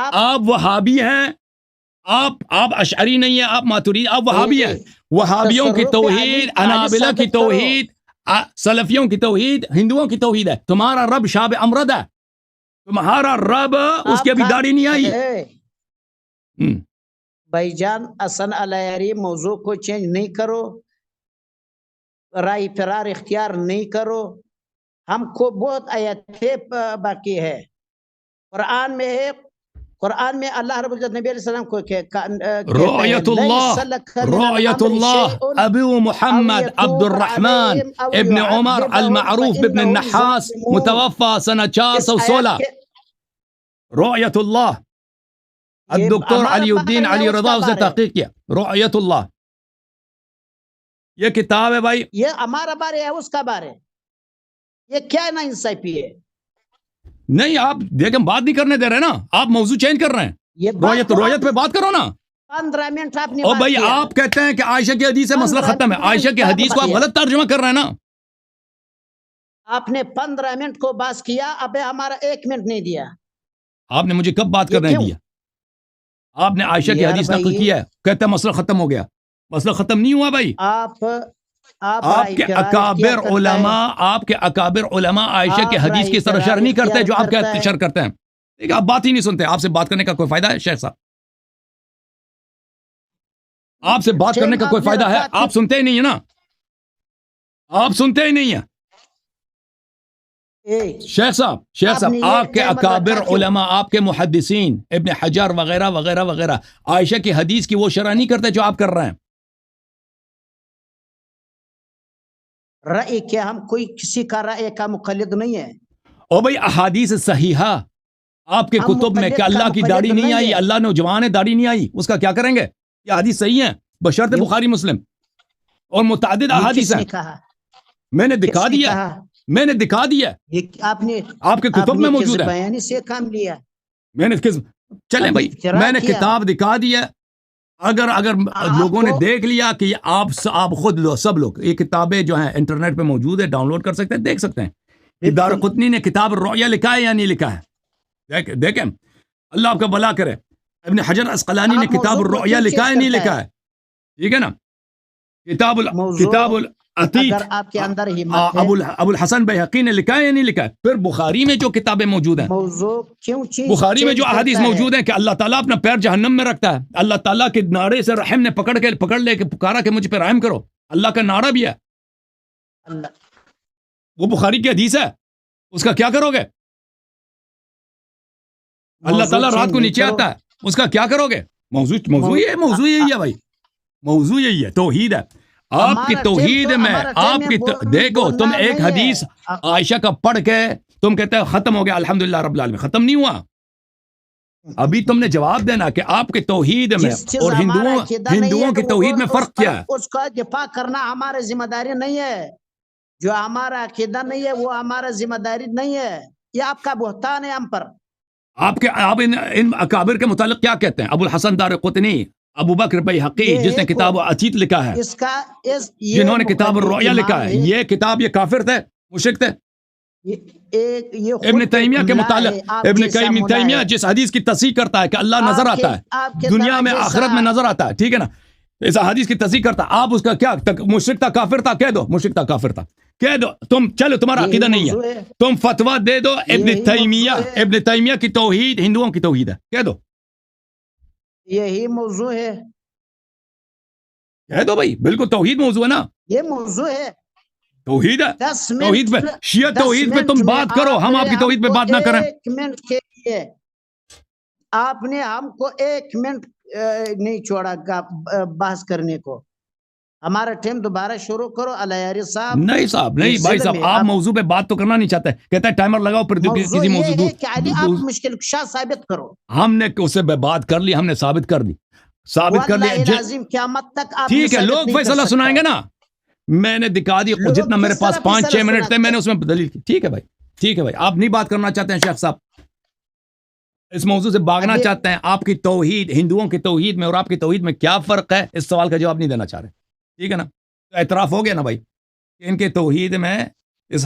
آپ وہابی ہیں. آپ اشعری نہیں ہیں. آپ ماتوریدی. آپ وہابی ہیں. وہابیوں کی توحید حنابلہ کی توحید سلفیوں کی توحید ہندوؤں کی توحید ہے. تمہارا رب شاب امرد ہے. تمہارا رب اس کی ابھی داڑھی نہیں آئی. بھائی جان حسن علیاری موضوع کو چینج نہیں کرو. رائے فرار اختیار نہیں کرو. ہم کو بہت آیتیں باقی ہے. قرآن میں ہے. قرآن میں اللہ رب العزت نبی علیہ السلام کو رؤیت اللہ ابو محمد عبد الرحمن ابن عمر المعروف ابن النحاس متوفى سنة 416. رؤیت اللہ الدکتور علی الدین علی رضا اس نے تحقیق کیا. رؤیت اللہ یہ کتاب ہے بھائی. یہ ہمارا بارے ہے اس کا بارے. یہ کیا نا انصافی ہے. نہیں آپ دیکھیں بات نہیں کرنے دے رہے نا. آپ موضوع چینج کر رہے ہیں. رؤیت پہ بات کرو نا. 15 منٹ آپ نے اور بھائی آپ کہتے ہیں کہ عائشہ کی حدیث سے مسئلہ ختم ہے. عائشہ کی حدیث کو آپ غلط ترجمہ کر رہے ہیں نا. آپ نے 15 منٹ کو بات کیا. اب ہمارا 1 منٹ نہیں دیا. آپ نے مجھے کب بات کرنے دیا؟ آپ نے عائشہ کی حدیث نقل کیا ہے. کہتے ہیں مسئلہ ختم ہو گیا. مسئلہ ختم نہیں ہوا بھائی. آپ کے اکابر علماء عائشہ کے حدیث کی طرح شرح نہیں کرتے جو آپ شرح کرتے ہیں. آپ بات ہی نہیں سنتے. آپ سے بات کرنے کا کوئی فائدہ ہے شیخ صاحب؟ آپ سے بات کرنے کا کوئی فائدہ ہے؟ آپ سنتے ہی نہیں ہیں نا. آپ سنتے ہی نہیں ہیں شیخ صاحب. آپ کے اکابر علماء آپ کے محدثین ابن حجر وغیرہ وغیرہ وغیرہ عائشہ کی حدیث کی وہ شرح نہیں کرتے جو آپ کر رہے ہیں. رائے کہ ہم کوئی کسی کا رائے کا مقلد نہیں ہے. او بھائی احادیث صحیحہ آپ کے ہم کتب میں مقلد کہ اللہ کا کی مقلد داڑھی نہیں نہیں آئی, ہے. اللہ نوجوان ہے داڑھی نہیں آئی, اس کا کیا کریں گے؟ یہ حدیث صحیح ہیں بشرط یہ- بخاری مسلم اور متعدد یہ احادیث کس ہیں. نے کہا؟ میں نے کس دکھا نے دیا, کہا؟ میں نے دکھا دیا, یہ آپ نے آپ کے کتب میں موجود ہے. بیانی سے کام لیا. میں نے چلیں اب بھائی افتراء میں نے کیا. کتاب دکھا دیا. اگر آپ لوگوں نے کو- دیکھ لیا کہ آپ خود سب لوگ یہ کتابیں جو ہیں انٹرنیٹ پہ موجود ہے, ڈاؤن لوڈ کر سکتے ہیں, دیکھ سکتے ہیں. یہ بالکل. دارقطنی نے کتاب الرؤیا لکھا ہے یا نہیں لکھا ہے؟ دیکھیں اللہ آپ کا بھلا کرے. ابن حجر اسقلانی نے آپ کتاب موضوع کو الرؤیا کیوں لکھا ہے چیز نہیں کرتا لکھا ہے؟ ٹھیک ہے نا. موضوع کتاب العتیق اگر آپ کے اندر ہمت ہے ابو الحسن بیہقی نے لکھا ہے یا نہیں لکھا ہے؟ پھر بخاری میں جو کتابیں موجود ہیں, موضوع کیوں چیز بخاری میں چینج جو احادیث کرتا ہے؟ موجود ہیں کہ اللہ تعالیٰ اپنا پیر جہنم میں رکھتا ہے, اللہ تعالیٰ کے نعرے سے رحم نے پکڑ لے کے پکارا کہ مجھ پہ رحم کرو, اللہ کا نعرہ بھی ہے, اللہ وہ بخاری کی حدیث ہے, اس کا کیا کرو گے؟ اللہ موضوع تعالیٰ رات چینج کو نہیں نیچے کرو. آتا ہے, اس کا کیا کرو گے؟ موضوع یہی ہے بھائی, موضوع یہی ہے, توحید ہے. آپ کی ہمارا توحید ٹائم تو- میں ہمارا ٹائم آپ کی میں دیکھو بولنا تم ایک نہیں ہے. حدیث عائشہ کا پڑھ کے تم کہتے ہیں ختم ہو گیا الحمدللہ رب العالمین, ختم نہیں ہوا. ابھی تم نے جواب دینا کہ آپ کے توحید میں جس چیز اور ہمارا عقیدہ نہیں ہے ہندوؤں کی تو توحید میں اس فرق کیا ہے؟ اس کا دفاع کرنا ہمارا ذمہ داری نہیں ہے. جو ہمارا عقیدہ نہیں ہے وہ ہمارا ذمہ داری نہیں ہے. یہ آپ کا بہتان ہے ہم پر. آپ ان اکابر کے متعلق کیا کہتے ہیں؟ ابو الحسن دارقطنی, ابو بکر بیہقی یہ جس نے ایک- کتاب عتیق لکھا ہے, اس کا یہ جنہوں نے کتاب مقلد الرؤیا لکھا ہے, امام یہ کتاب یہ کافر تھے, مشرک تھے. یہ خود ابن تیمیہ کے املا متعلق ہے، آپ ابن جیسا ملا تیمیہ ہے. جس حدیث کی تصحیح کرتا ہے کہ اللہ نظر آپ کے- آتا ہے, آپ کے دنیا طرح میں جیسا- آخرت میں نظر آتا ہے, ٹھیک ہے نا, اس حدیث کی تصحیح کرتا, آپ اس کا کیا مشرک تھا کافر تھا, کہہ دو مشرک تھا کافر تھا, کہہ دو. تم چلو تمہارا یہی عقیدہ نہیں موضوع ہے, تم فتویٰ دے دو ابن یہی تیمیہ, موضوع ہے. ابن تیمیہ کی توحید ہندوؤں کی توحید ہے, کہہ دو, یہی موضوع ہے. کہہ دو بھائی, بالکل توحید موضوع ہے نا, یہ موضوع ہے. توحید ہے. 10 منٹ توحید پہ شیعہ 10 توحید پہ منٹ تم میں بات کرو, ہم آپ کی نے توحید پہ ہم بات کو نہ کریں. 1 منٹ کے لیے آپ نے ہم کو 1 منٹ نہیں چھوڑا بحث کرنے کو. ہمارا ٹائم دوبارہ شروع کرو. علیاری صاحب نہیں صاحب, نہیں یہ بھائی ظلم صاحب, ہے. آپ موضوع پہ بات تو کرنا نہیں چاہتے, کہتا ہے ٹائمر لگاؤ پھر موضوع کسی یہ موضوع ہے کہ علی آپ مشکل کشا ثابت کرو. ہم نے اسے بات کر لی, ہم نے ثابت کر دی, ثابت کر واللہ لیا. العظیم قیامت تک آپ ٹھیک ہے, ثابت لوگ نہیں کر فیصلہ سکتا. سنائیں گے نا, میں نے دکھا دی لوگ جتنا میرے کس پاس طرح 5-6 فیصلہ منٹ تھے, سناتے میں نے اس میں بدلی کی. ٹھیک ہے بھائی, ٹھیک ہے بھائی, آپ نہیں بات کرنا چاہتے ہیں شیخ صاحب, اس موضوع سے بھاگنا ابھی- چاہتے ہیں. آپ کی توحید ہندوؤں کی توحید میں اور آپ کی توحید میں کیا فرق ہے, اس سوال کا جواب نہیں دینا چاہ رہے, ٹھیک ہے نا. تو اعتراف ہو گیا نا بھائی, ان کے توحید میں اس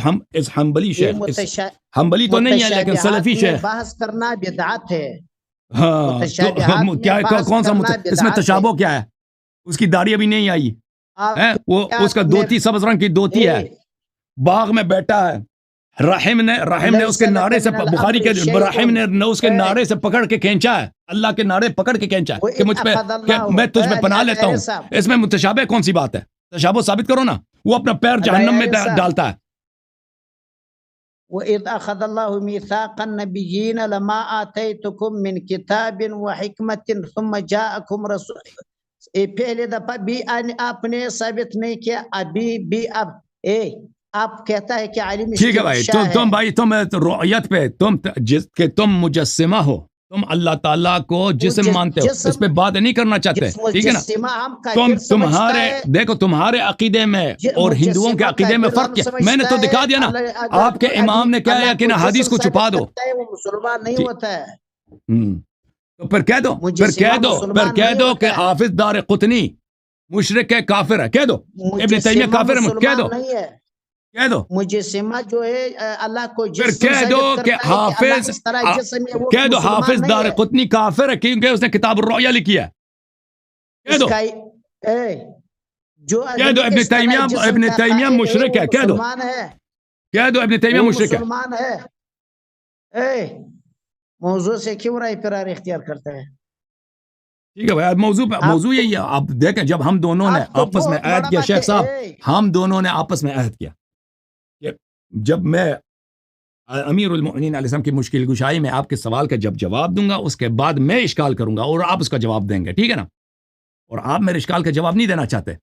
حنبلی یہ شیخ, حنبلی تو نہیں ہے لیکن سلفی متشابہات میں شیخ, بحث کرنا بدعت ہے. ہاں متشابہات میں کیا بحث کون سا کرنا اس میں بدعت ہے. تشابہ کیا ہے؟ اس کی داڑھی ابھی نہیں آئی آپ ہے, وہ اس کا میں- دھوتی سبز رنگ کی دھوتی ہے, باغ میں بیٹھا ہے, رحم نے اس کے نعرے سے, بخاری کے رحم نے اس کے نعرے سے پکڑ کے کھینچا ہے, اللہ کے نعرے پکڑ کے کھینچا ہے کہ مجھ پہ کہ میں تجھ پہ پناہ لیتا ہوں. اس میں متشابہ کون سی بات ہے؟ تشابہ ثابت کرو نا. وہ اپنا پیر جہنم میں ڈالتا ہے. وَإِذْ أَخَذَ اللَّهُ مِيثَاقَ النَّبِيِّينَ لَمَا آتَيْتُكُم مِّن كِتَابٍ وَحِكْمَةٍ ثُمَّ جَاءَكُمْ رَسُولٌ. پہلے دفعہ بھی آپ نے ثابت نہیں کیا, ابھی بھی اب آپ کہتا ہے کہ علی ٹھیک ہے بھائی, تم بھائی تم رؤیت پہ تم مجسمہ ہو, تم اللہ تعالیٰ کو جسم مانتے ہو, اس پہ بات نہیں کرنا چاہتے, ٹھیک ہے نا. تمہارے دیکھو تمہارے عقیدے میں اور ہندوؤں کے عقیدے میں فرق کیا, میں نے تو دکھا دیا نا. آپ کے امام نے کیا ہے کہ نا حدیث کو چھپا دو, وہ مسلمان نہیں ہوتا ہے. تو پھر کہہ دو کہ حافظ دارقطنی مشرک ہے, کافر ہے, کہہ دو. ابن تیمیہ کافر ہے, کہہ دو, کہہ دو. مجسمہ جو ہے اللہ کو پھر کہہ دو کہ حافظ, کہہ دو حافظ دارقطنی کافر ہے کیونکہ اس نے کتاب الرؤیا لکھی ہے, کہہ دو. کہہ دو ابن تیمیہ مشرک ہے, کہہ دو, کہہ دو ابن تیمیہ مشرک ہے. موضوع سے کیوں رائے فرار اختیار کرتا ہے؟ ٹھیک ہے بھائی, موضوع یہی ہے. آپ دیکھیں جب ہم دونوں نے آپس میں عہد کیا شیخ صاحب, ہم دونوں نے آپس میں عہد کیا, جب میں امیر المؤمنین علیہ السلام کی مشکل گشائی میں آپ کے سوال کا جب جواب دوں گا, اس کے بعد میں اشکال کروں گا اور آپ اس کا جواب دیں گے, ٹھیک ہے نا. اور آپ میرے اشکال کا جواب نہیں دینا چاہتے,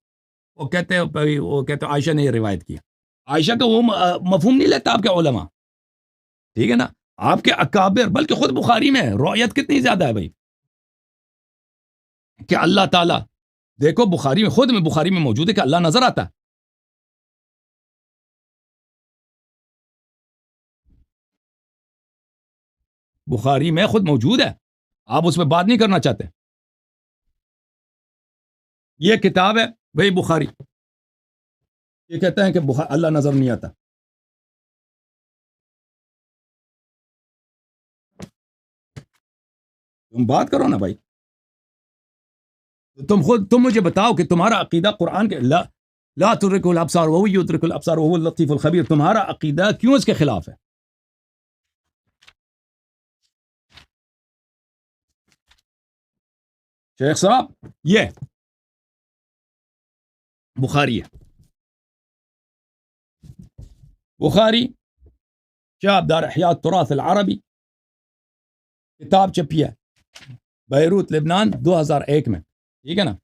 وہ کہتے عائشہ نے یہ روایت کیا, عائشہ کا وہ مفہوم نہیں لیتا آپ کے علماء، ٹھیک ہے نا، آپ کے اکابر، بلکہ خود بخاری میں رؤیت کتنی زیادہ ہے بھائی، کہ اللہ تعالیٰ، دیکھو بخاری میں، خود میں بخاری میں موجود ہے کہ اللہ نظر آتا ہے. بخاری میں خود موجود ہے، آپ اس میں بات نہیں کرنا چاہتے. یہ کتاب ہے بھائی بخاری، یہ کہتے ہیں کہ اللہ نظر نہیں آتا. تم بات کرو نا بھائی، تم مجھے بتاؤ کہ تمہارا عقیدہ قرآن کے لا تدرکہ الابصار وہو یدرک الابصار وہو اللطیف الخبیر، تمہارا عقیدہ کیوں اس کے خلاف ہے؟ شیخ صاحب یہ بخاری ہے، بخاری شاب دار احیاء التراث العربی، کتاب چھپی ہے بیروت لبنان 2001 میں، ٹھیک ہے نا.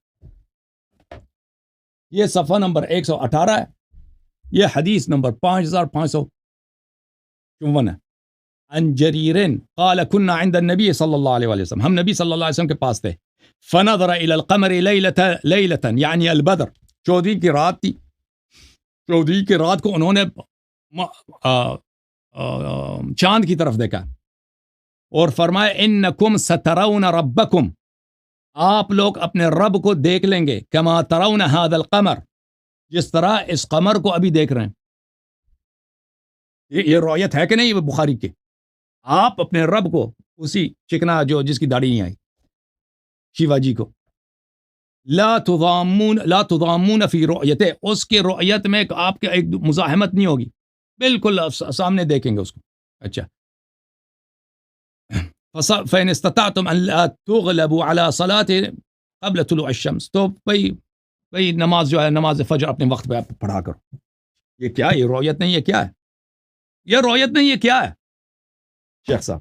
یہ صفحہ نمبر 118 ہے، یہ حدیث نمبر 5554 ہے. عن جریر قال كنا عند النبي صلی اللہ علیہ وسلم، ہم نبی صلی اللہ علیہ وسلم کے پاس تھے. فنظر الى القمر لیلة یعنی البدر، 14 کی رات تھی، 14 کی رات کو انہوں نے چاند کی طرف دیکھا اور فرمایا انکم سترون ربکم، آپ لوگ اپنے رب کو دیکھ لیں گے، کما ترون هذا القمر، جس طرح اس قمر کو ابھی دیکھ رہے ہیں. یہ رؤیت ہے کہ نہیں بخاری کے؟ آپ اپنے رب کو، اسی چکنا جو جس کی داڑھی نہیں آئی، شیوا جی کو، لا تضامون فی رؤیته، اس کے رؤیت میں آپ کے ایک مزاحمت نہیں ہوگی، بالکل سامنے دیکھیں گے اس کو. اچھا، فَإِنِ اسْتَطَعْتُمْ أَنْ لَا تُغْلَبُوا عَلَى صَلَاةٍ قَبْلَ طُلُوعِ الشَّمْسِ، تو بھئی نماز جو ہے، نماز فجر اپنے وقت پہ پڑھا کرو. یہ کیا ہے؟ یہ رؤیت نہیں ہے، کیا ہے یہ رؤیت نہیں ہے، کیا ہے شیخ صاحب؟